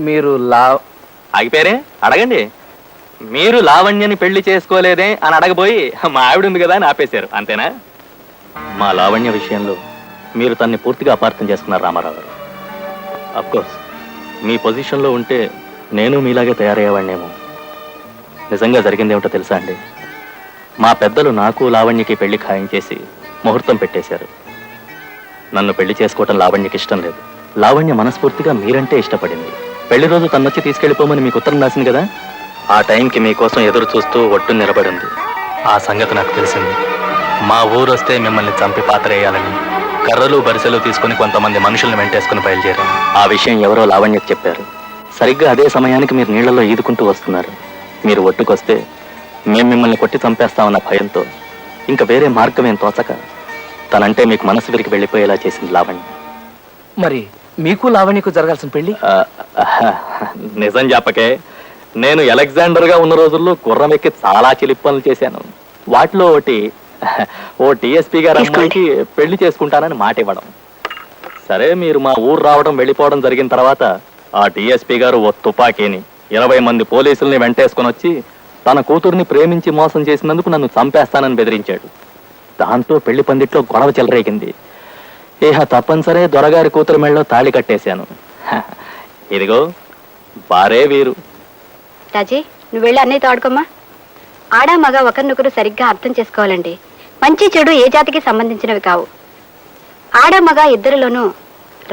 మీరు ఆగిపోయారే, అడగండి. మీరు లావణ్యని పెళ్లి చేసుకోలేదే అని అడగబోయి మా ఆవిడ ఉంది కదా అని ఆపేశారు, అంతేనా? మా లావణ్య విషయంలో మీరు తన్ని పూర్తిగా అపార్థం చేసుకున్నారు రామారావు గారు. అఫ్కోర్స్ మీ పొజిషన్లో ఉంటే నేను మీలాగే తయారయ్యేవాడినేమో. నిజంగా జరిగిందేమిటో తెలుసా అండి? మా పెద్దలు నాకు లావణ్యకి పెళ్లి ఖాయం చేసి ముహూర్తం పెట్టేశారు. నన్ను పెళ్లి చేసుకోవటం లావణ్యకి ఇష్టం లేదు. లావణ్య మనస్ఫూర్తిగా మీరంటే ఇష్టపడింది. పెళ్లి రోజు తన్నొచ్చి తీసుకెళ్లిపోమని మీకు ఉత్తరం రాసింది కదా, ఆ టైంకి మీకోసం ఎదురు చూస్తూ ఒట్టు నిలబడింది. ఆ సంగతి నాకు తెలిసింది. మా ఊరు వస్తే మిమ్మల్ని చంపి పాతరేయాలని కర్రలు బరిసెలు తీసుకుని కొంతమంది మనుషుల్ని వెంటేసుకుని బయలుదేరాను. ఆ విషయం ఎవరో లావణ్యకి చెప్పారు. సరిగ్గా అదే సమయానికి మీరు నీళ్లలో ఈదుకుంటూ వస్తున్నారు. మీరు ఒట్టుకొస్తే మేము మిమ్మల్ని కొట్టి చంపేస్తామన్న భయంతో ఇంకా వేరే మార్గమేం తోచక తనంటే మీకు మనసు విరికి వెళ్ళిపోయేలా చేసింది లావణ్య. మరి మీకు లావణ్యకు జరగాల్సిన పెళ్లి? నిజం చెప్పకే, నేను అలెగ్జాండర్ గా ఉన్న రోజుల్లో గుర్రం ఎక్కి చాలా చిలిపి పనులు చేశాను. వాటిలో ఓ టీఎస్పీ గారు అమ్మాయికి పెళ్లి చేసుకుంటానని మాట ఇవ్వడం. సరే, మీరు మా ఊరు రావడం వెళ్ళిపోవడం జరిగిన తర్వాత ఆ టీఎస్పీ గారు ఓ తుపాకీని 20 మంది పోలీసుల్ని వెంటేసుకుని వచ్చి తన కూతుర్ని ప్రేమించి మోసం చేసినందుకు నన్ను చంపేస్తానని బెదిరించాడు. దాంతో పెళ్లి పందిట్లో గొడవ చెలరేగింది. ఇహ తప్పనిసరే దొరగారి కూతురు మెళ్ళలో తాళి కట్టేశాను. ఇదిగో బారే వీరు. రాజీ, నువ్వు వెళ్ళి అన్నయ్యతో ఆడుకోమ్మా. ఆడ మగ ఒకరినొకరు సరిగ్గా అర్థం చేసుకోవాలండి. మంచి చెడు ఏ జాతికి సంబంధించినవి కావు. ఆడ మగ ఇద్దరిలోనూ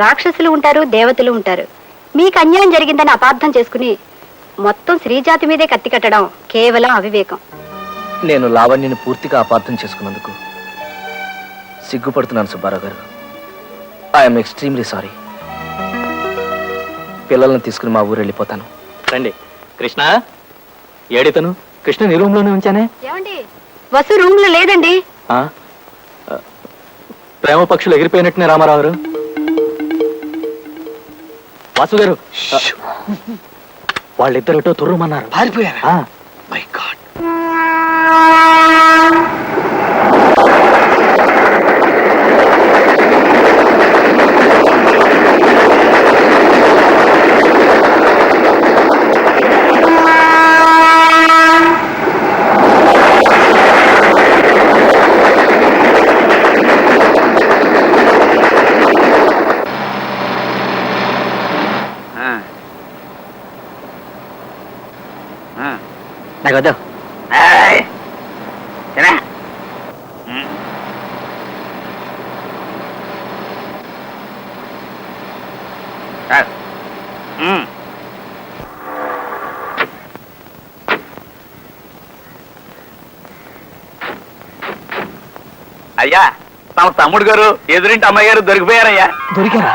రాక్షసులు ఉంటారు, దేవతలు ఉంటారు. మీకు అన్యాయం జరిగిందని అపార్థం చేసుకుని మొత్తం స్త్రీజాతి మీదే కత్తి కట్టడం కేవలం అవివేకం. నేను లావణ్యని పూర్తిగా అపార్థం చేసుకున్నందుకు సిగ్గుపడుతున్నాను సుబ్బారావు గారు. I'm extremely sorry. పిల్లల్ని తీసుకుని మా ఊరు వెళ్ళిపోతాను. రండి. కృష్ణ ఏడితను? కృష్ణ నీ రూమ్ లోనే ఉంచానే. ఏమండి, వసు రూమ్ లో లేదండి. ప్రేమ పక్షులు ఎగిరిపోయినట్టునే రామారావు గారు. వాసు గారు, వాళ్ళిద్దరితో తుర్రుమన్నారు. పారిపోయారా? My God. నాకు వద్దు. అయ్యా, తమ తమ్ముడు గారు ఎదురింటి అమ్మాయి గారు దొరికిపోయారయ్యా. దొరికారా?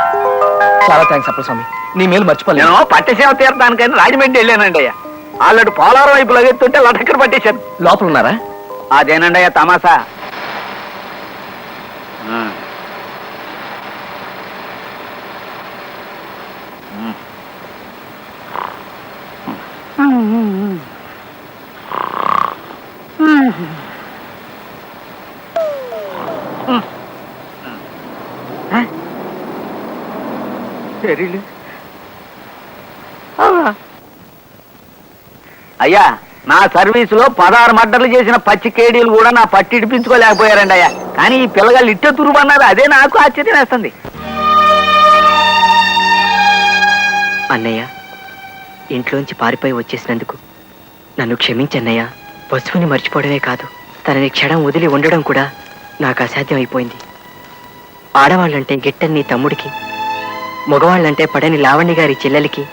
చాలా థ్యాంక్స్ అప్పలస్వామి, నీ మేలు మర్చిపోలేదు. నేను పట్టసేవ తీర్థానికని రాజమండ్రి వెళ్ళానండి అయ్యా. వాళ్ళడు పోలారం వైపు లగెత్తుంటే లటక్కర పట్టేశారు. లోపల ఉన్నారా? అదేనండి అయ్యా తమాసా. అయ్యా, నా సర్వీసులో 16 మర్డర్లు చేసిన పచ్చి కేడీలు కూడా నా పట్టి ఇడిపించుకోలేకపోయారండి అయ్యా. కానీ ఈ పిల్లగాళ్ళు ఇట్టే తురుమన్నారు, అదే నాకు ఆశ్చర్యం వేస్తుంది. అన్నయ్య, ఇంట్లోంచి పారిపోయి వచ్చేసినందుకు నన్ను క్షమించన్నయ్య. వస్తువుని మర్చిపోవడమే కాదు, తనని క్షణం వదిలి ఉండడం కూడా నాకు అసాధ్యం అయిపోయింది. ఆడవాళ్ళంటే గిట్టని నీ తమ్ముడికి, మగవాళ్ళంటే పడని లావణ్య గారి చెల్లెలికి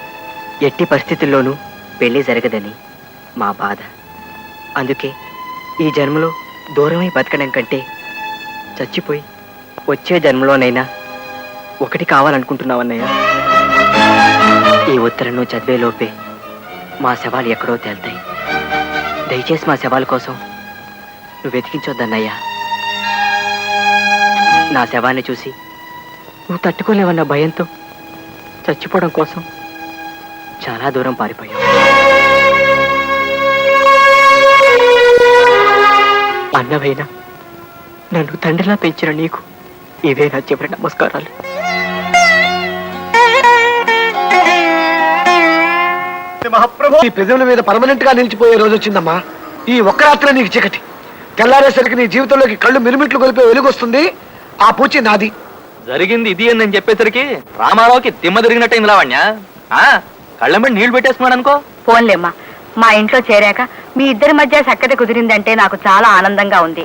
ఎట్టి పరిస్థితుల్లోనూ పెళ్లి జరగదని మా బాధ. అందుకే ఈ జన్మలో దూరమై బతకడం కంటే చచ్చిపోయి వచ్చే జన్మలోనైనా ఒకటి కావాలనుకుంటున్నావన్నయ్య. ఈ ఉత్తరం నువ్వు చదివేలోపే మా శవాలు ఎక్కడో తేల్తాయి. దయచేసి మా శవాల కోసం నువ్వు వెతికించొద్దన్నయ్యా. నా శవాన్ని చూసి నువ్వు తట్టుకోలేవన్న భయంతో చచ్చిపోవడం కోసం చాలా దూరం పారిపోయావు. అన్నవైనా నన్ను తండ్రిలా పెంచిన నీకు ఇవే నా చివరి నమస్కారాలు. మహాప్రభు, ఈ పెదవుల మీద పర్మనెంట్ గా నిలిచిపోయే రోజు వచ్చిందమ్మా. ఈ ఒక్క రాత్రి నీకు చీకటి, తెల్లారేసరికి నీ జీవితంలోకి కళ్ళు మిరుమిట్లు కొలిపే వెలుగు వస్తుంది. ఆ పూచి నాది. జరిగింది ఇది అని నేను చెప్పేసరికి రామారావుకి దిమ్మ తిరిగినట్టయింది లావణ్య. కళ్ళంబడి నీళ్లు పెట్టేస్తున్నాడు అనుకో. ఫోన్లేమ్మా, మా ఇంట్లో చేరాక మీ ఇద్దరి మధ్య సక్కత కుదిరిందంటే నాకు చాలా ఆనందంగా ఉంది.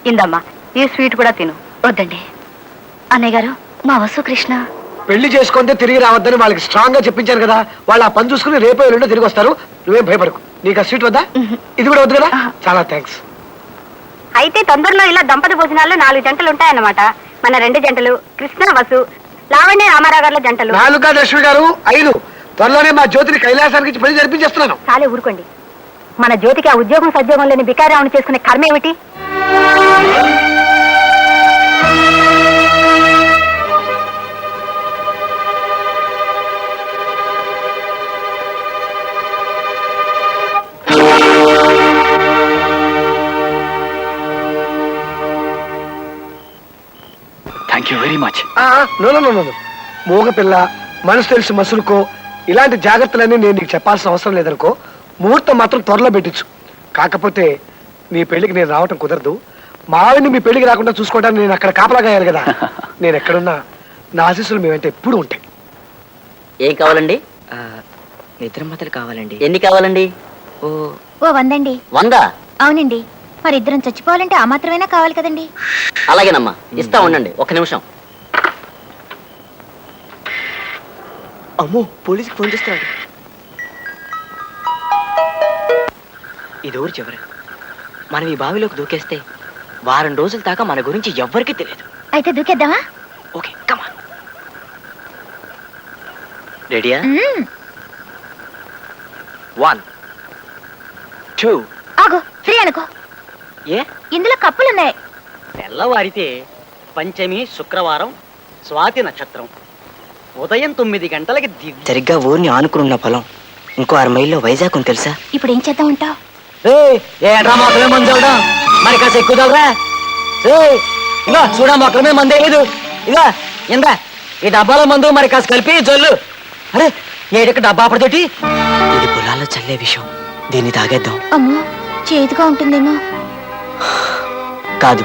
ఇందమ్మా, ఈ స్వీట్ కూడా తిను. వద్దండి అన్నయ్య గారు, మా వసు కృష్ణ పెళ్లి చేసుకుంటే తిరిగి రావద్దని వాళ్ళకి స్ట్రాంగ్ గా చెప్పించాను కదా. వాళ్ళు ఆ పని చూసుకుని రేపో ఎల్లుండో తిరిగి వస్తారు. నువ్వేం భయపడకు. నీకు ఆ స్వీట్ వద్దా? ఇది కూడా వద్దు కదా? చాలా థ్యాంక్స్. అయితే తొందరలో ఇలా దంపతి భోజనాల్లో 4 జంటలు ఉంటాయన్నమాట. మన 2 జంటలు, కృష్ణ వసు, లావణ్య రామారావు గారుల జంటలు. 4 లక్ష్మి గారు 5. త్వరలోనే మా జ్యోతిని కైలాసానికి ఇచ్చి పెళ్లి జరిపించేస్తున్నాను. చాలే ఊరుకోండి. మన జ్యోతికి ఆ ఉద్యోగం సద్యోగం లేని బికారావుని చేసుకునే కర్మేమిటి? Thank you very much. మూగ పిల్ల, మనసు తెలిసి మసులుకో. ఇలాంటి జాగ్రత్తలన్నీ నేను నీకు చెప్పాల్సిన అవసరం లేదనుకో. ముహూర్తం మాత్రం త్వరలో పెట్టించు. కాకపోతే నీ పెళ్లికి నేను రావటం కుదరదు. మా ఆవిడ్ని మీ పెళ్లికి రాకుండా చూసుకోవడానికి నేను అక్కడ కాపలాగా అయ్యాను కదా. నేను ఎక్కడున్నా నా ఆశీస్సులు మేమంటే ఎప్పుడు ఉంటాయి. ఏం కావాలండి? నిద్ర మాత్రలు కావాలండి. ఎన్ని కావాలండి? ఓ 100 అండి. 100? అవునండి, మరి ఇద్దరం చచ్చిపోవాలంటే ఆ మాత్రమైనా కావాలి కదండి. అలాగేనమ్మా, ఇస్తా ఉండండి, ఒక్క నిమిషం. అమ్మో, పోలీసుకి ఫోన్ చేస్తున్నాడు. ఇది ఊరు చివరి. మనం ఈ బావిలోకి దూకేస్తే వారం రోజుల దాకా మన గురించి ఎవ్వరికీ తెలియదు. అయితే దూకేద్దామా? ఓకే, కమాన్. రెడీయా? 1 2. ఆగు, ఫ్రీ అనుకో. ఏ? ఇందులో కప్పులున్నాయి. తెల్లవారితే పంచమి శుక్రవారం స్వాతి నక్షత్రం ఉదయం 9 గంటలకి సరిగ్గా ఊరిని ఆనుకున్న పొలం ఇంకో 6 మైల్లో వైజాగ్ ఉంది తెలుసా? ఇప్పుడు ఏం చేద్దాం అంటావు? ఏంట్రా మొక్కలే మంది చదవడం, మరి కాస్త ఎక్కువ చదవరా. ఇలా చూడా మొక్కలమే మందే లేదు. ఇలా ఇందా ఈ డబ్బాలో మందు మరి కాస్త కలిపి జల్లు. అరే ఏడక డబ్బా అప్పటితోటి. ఇది పొలాల్లో చల్లే విషయం, దీన్ని తాగేద్దాం. అమ్మో, చేదుగా ఉంటుందేమో. కాదు,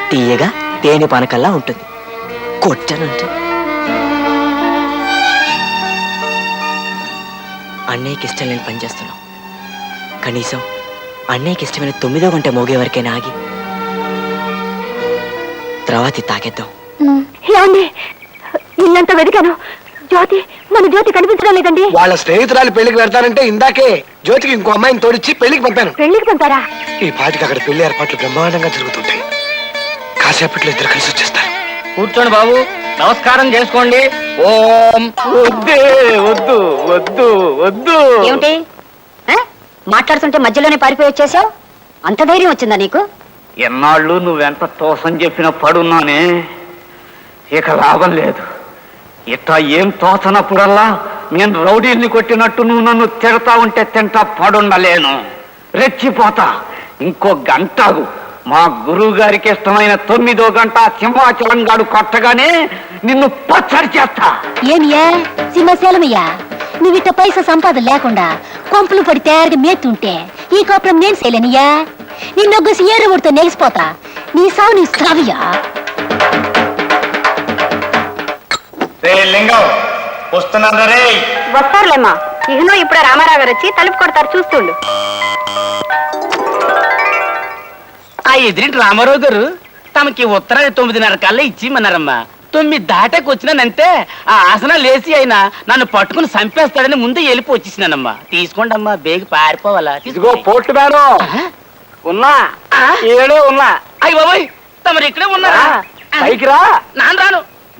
తీయగా తేనె పానకల్లా ఉంటుంది. కొట్టనంటే అన్నయ్యకి ఇష్టం లేని పని చేస్తున్నాం. కనీసం అన్నయ్యకి ఇష్టమైన 9వ గంట మోగే వరకైనా ఆగి తర్వాత తాగేద్దాం. ఏమండి, ఇల్లంతా వెతికాను, మన జ్యోతి కనిపించడం లేదండి. వాళ్ళ స్నేహితురాలు పెళ్లికి వెళ్తానంటే ఇందాకే జ్యోతికి ఇంకో అమ్మాయిని తోడిచ్చి పెళ్లికి పంపాను. పెళ్లికి పంపారా? ఈ పాటికి అక్కడ పెళ్లి ఏర్పాట్లు బ్రహ్మాండంగా జరుగుతుంటాయి. కాసేపట్లో ఇద్దరు కలిసి వచ్చేస్తారు. కూర్చోండి బాబు, నమస్కారం చేసుకోండి. ఓం. వద్దే, వద్దు వద్దు వద్దు. ఏమిటి మాట్లాడుతుంటే మధ్యలోనే పారిపోయి వచ్చేసావు? అంత ధైర్యం వచ్చిందా నీకు? ఎన్నాళ్ళు నువ్వెంత తోసం చెప్పిన పడున్నానే, ఇక లాభం లేదు. ఇట్లా ఏం తోచనప్పుడల్లా నేను రౌడీల్ని కొట్టినట్టు నువ్వు నన్ను తిడతా ఉంటే తింటా పడుండలేను, రెచ్చిపోతా. ఇంకో గంటకు మా గురువు గారికి ఇష్టమైన 9వ గంట సింహాచలం గాడు కొట్టగానే నిన్ను పచ్చడి చేస్తా. ఏమియా సింహశైలమయ్యా, నువ్విట్ట పైసా సంపాదన లేకుండా కొంపులు పడి తయారుగా మేతుంటే ఈ కోపరం నేను చేయలేనియా. నిన్నొగ్గసి ఏరువుడితో నెగిసిపోతా. నీ సావు నీ సావియా. లింగం వస్తున్నారే. వస్తారులేమ్మా, ఇహనో ఇప్పుడే రామారావు గారు వచ్చి తలుపు కొడతారు, చూస్తుండు. ఆ ఎదిరింటి రామారావు గారు తమకి ఉత్తరాది 9:30 కల్లా ఇచ్చిమన్నారమ్మా. 9 దాటాకి వచ్చినానంటే ఆ ఆసనాలు లేసి అయినా నన్ను పట్టుకుని చంపేస్తాడని ముందే వెళ్ళిపో వచ్చేసినానమ్మా. తీసుకోండి అమ్మా, బేగి పారిపోవాలా. ఇదిగో పోర్టు బేరం ఉన్నా, ఏడే ఉన్నా. అయ్యి బాబాయ్, తమరు ఇక్కడే ఉన్నారా? పైకి రా.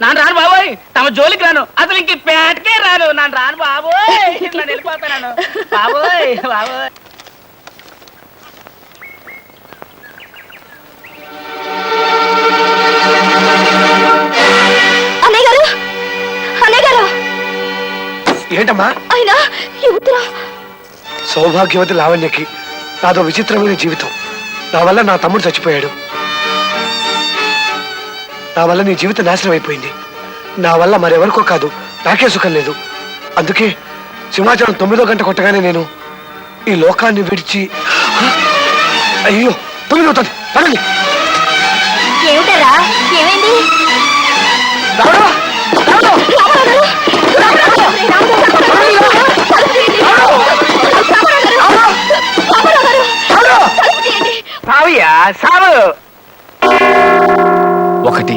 నాన్న రాను బాబోయ్, తమ జోలికి రాను, అసలు ఇంక పేటకే రాను. నాన్న రాను బాబోయ్, ఇట్లా వెళ్ళిపోతాను బాబోయ్. బాబోయ్ ఏంటమ్మా? అయినా ఈ ఉత్తరం సౌభాగ్యవతి లావణ్యకి నాదో విచిత్రమైన జీవితం. నా వల్ల నా తమ్ముడు చచ్చిపోయాడు. నా వల్ల నీ జీవితం నాశనం అయిపోయింది. నా వల్ల మరెవరికో కాదు, నాకే సుఖం లేదు. అందుకే సింహాచలం 9వ గంట కొట్టగానే నేను ఈ లోకాన్ని విడిచి. అయ్యో 9 అవుతుంది, పడండి. ఏమిటారా? ఏమైంది? సావు 1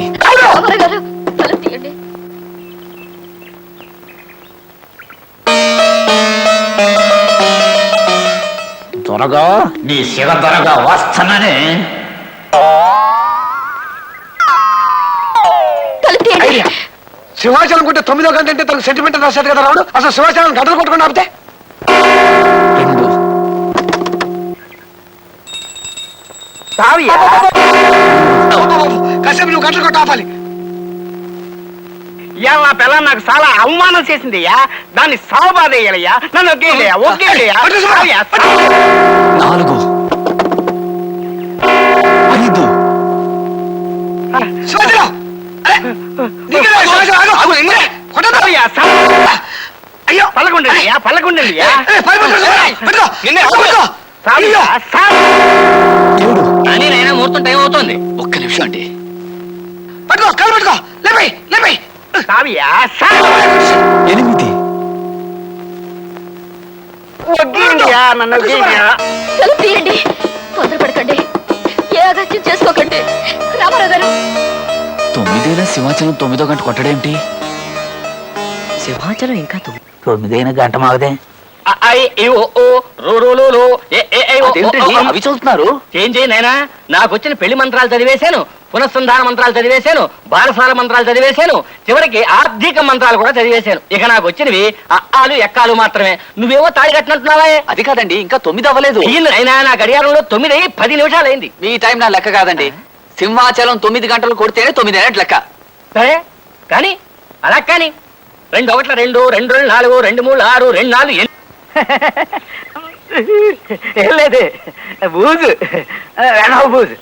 త్వరగా నీ శివ త్వరగా వస్తానని. సింహాచలం కొట్టే 9వ గంట అంటే తనకు సెంటిమెంట్ రాశాడు కదా రావుడు. అసలు సింహాచలం గంటలు కొట్టుకుని ఆపితే 2 కాసేపు నువ్వు గంటలు కొట్ట ఆపాలి. ఇవాళ నా పిల్ల నాకు చాలా అవమానం చేసింది అయ్యా. దాన్ని సావు బాధ వేయాలయ్యా. నన్ను ఒకేలయ్యా, ఒకేలయ్యా. 4 5 అయ్యో పల్లకుండయ్యా, పల్లకుండయ్యా. 7 నేనైనా ముహూర్తం టైం అవుతుంది. 1 నిమిషం అండి. పట్టుకో, కాలు పట్టుకో, లేపై లేపై. 8 ఒగ్గేయండియా, నన్ను ఒగ్గేయండియా. తలుపు తీయండి. తొందరపడకండి, ఏ అగత్యం చేసుకోకండి. రామారావు గారు, 9 సింహాచలం 9వ గంట కొట్టడేమిటి? సింహాచలం ఇంకా 9 గంట మాగదే. అవి చదువుతున్నారు. ఏం చేయనైనా, నాకు వచ్చిన పెళ్లి మంత్రాలు చదివేశాను, పునఃసంధాన మంత్రాలు చదివేశాను, బారసాల మంత్రాలు చదివేశాను, చివరికి ఆర్థిక మంత్రాలు కూడా చదివేశాను. ఇక నాకు వచ్చినవి అక్కాలు ఎక్కాలు మాత్రమే. నువ్వేమో తాళి కట్టినట్టున్నావా? అది కాదండి, ఇంకా 9 అవ్వలేదు. అయినా నా గడియారంలో 9 అయ్యి 10 నిమిషాలు అయింది. మీ టైం నా లెక్క కాదండి. సింహాచలం 9 గంటలు కొడితేనే 9 అయినట్టు లెక్క. సరే కానీ అలా కానీ 2 1 2 2 2 4 2 3 6 2 4 ఏం లేదు, బూజు బూజు.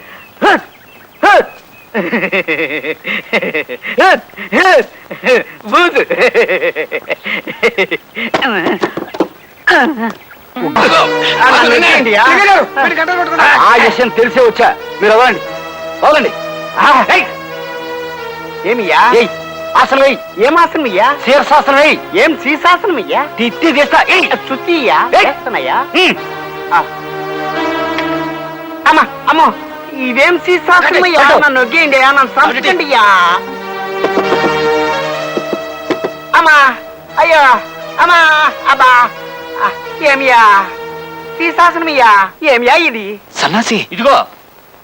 బూజు ఆ విషయం తెలిసే వచ్చా. మీరు అవ్వండి అవ్వండి. ఏమియా ఆసనం వెయ్యి. ఏం ఆసనం అయ్యా? శీర్షాసనం వెయ్యి. ఏం శీర్షాసనం అయ్యా? తిత్తి తీస్తా చుట్టియ్యా వేస్తానయ్యా. అమ్మా అమ్మో, ఇదేం శీర్షాసనం అయ్యా? నన్ను నొగ్గేయండి, నన్ను సంపండి అయ్యా. అమ్మా అయ్యో అమ్మా అబ్బా. ఏమియా శీర్షాసనమయ్యా? ఏమియా ఇది? సన్నాసి. ఇదిగో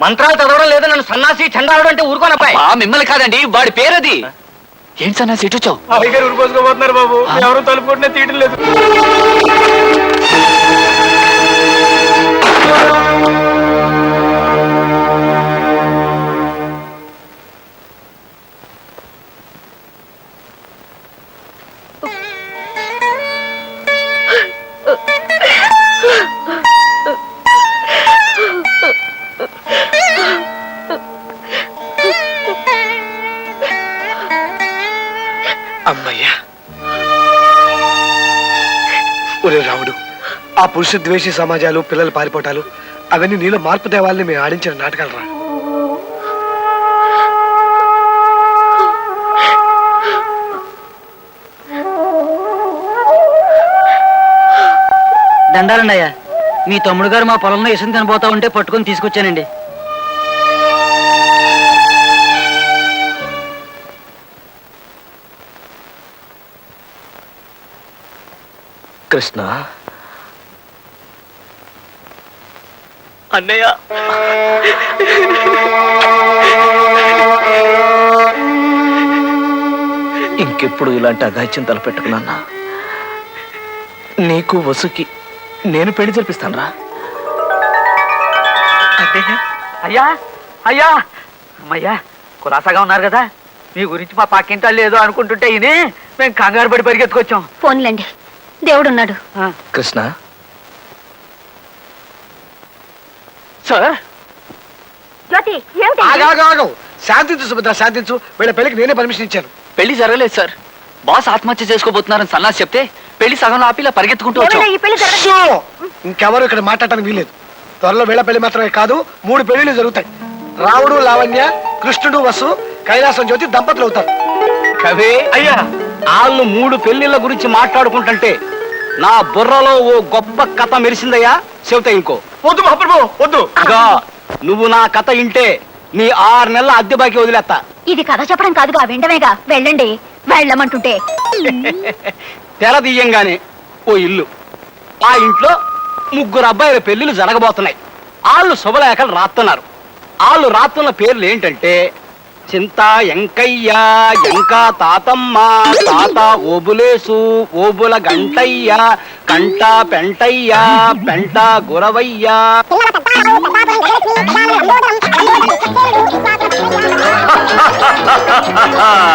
మంత్రాలు చదవడం లేదా నన్ను సన్నాసి చండాలడం అంటే ఊరుకోనప్పా. మిమ్మల్ని కాదండి, వాడి పేరది. ఏంటి సన్నాసి ఇటు వచ్చావు? అయ్యగారు ఊరిపోసుకోబోతున్నారు బాబు, ఎవరు తలుపు కొట్టినా తీయడం లేదు. అమ్మయ్యా. ఒరే రాముడు, ఆ పురుష ద్వేషి సమాజాలు, పిల్లలు పారిపోవటాలు అవన్నీ నీలో మార్పు తేవాలని మేము ఆడించిన నాటకాలు రా. దండాలండి అయ్యా, మీ తమ్ముడు గారు మా పొలంలో ఇసుని తినబోతా ఉంటే పట్టుకొని తీసుకొచ్చానండి. కృష్ణ, అన్నయ్య, ఇంకెప్పుడు ఇలాంటి అఘాయిత్యం తలపెట్టుకున్నా. నీకు వసుకి నేను పెళ్లి జరిపిస్తాను రా. అయ్యా అయ్యా అమ్మయ్యా, కులాసాగా ఉన్నారు కదా. మీ గురించి మా పక్కింటాళ్ళు ఏదో అనుకుంటుంటే ఇది మేము కంగారు పడి పరిగెత్తుకొచ్చాం. ఫోన్లండి, దేవుడున్నాడు. కృష్ణ, సార్ జ్యోతి, ఆగాగాగం, శాంతించు సుభద్ర, శాంతించు. వీళ్ళ పెళ్లికి నేనే పర్మిషన్ ఇచ్చాను. పెళ్లి జరగలేదు సార్. బాస్ ఆత్మహత్య చేసుకోబోతున్నారని సన్నాసి చెప్తే పెళ్లి సగంలో ఆపి ఇలా పరిగెత్తుకుంటూ వచ్చాం. షో! ఇంకెవరు ఇక్కడ మాట్లాడటానికి వీలేదు. త్వరలో వీళ్ళ పెళ్లి మాత్రమే కాదు, 3 పెళ్లిళ్ళు జరుగుతాయి. రాముడు లావణ్య, కృష్ణుడు వసు, కైలాసం జ్యోతి దంపతులు అవుతారు. కవే అయ్యా, వాళ్ళు 3 పెళ్లిళ్ళ గురించి మాట్లాడుకుంటుంటే నా బుర్రలో ఓ గొప్ప కథ మెరిసిందయ్యా. చెబుతా ఇంకో. వద్దు మహాప్రభు వద్దు. ఇదిగో, నువ్వు నా కథ ఇంటే నీ 6 నెలల అద్దె బాకీ వదిలేస్తా. ఇది కథ చెప్పడం కాదుగా, విండమేగా. వెళ్ళండి, వెళ్ళమంటుంటే. తెర తీయంగానే ఓ ఇల్లు, ఆ ఇంట్లో 3 అబ్బాయిల పెళ్లిళ్ళు జరగబోతున్నాయి. వాళ్ళు శుభలేఖలు రాస్తున్నారు. వాళ్ళు రాస్తున్న పేర్లు ఏంటంటే చింత ఎంకయ్య, ఎంకా తాతమ్మ, తాత ఓబులేసు, ఓబుల గంటయ్య, కంట పెంటయ్య, పెంట గురవయ్య.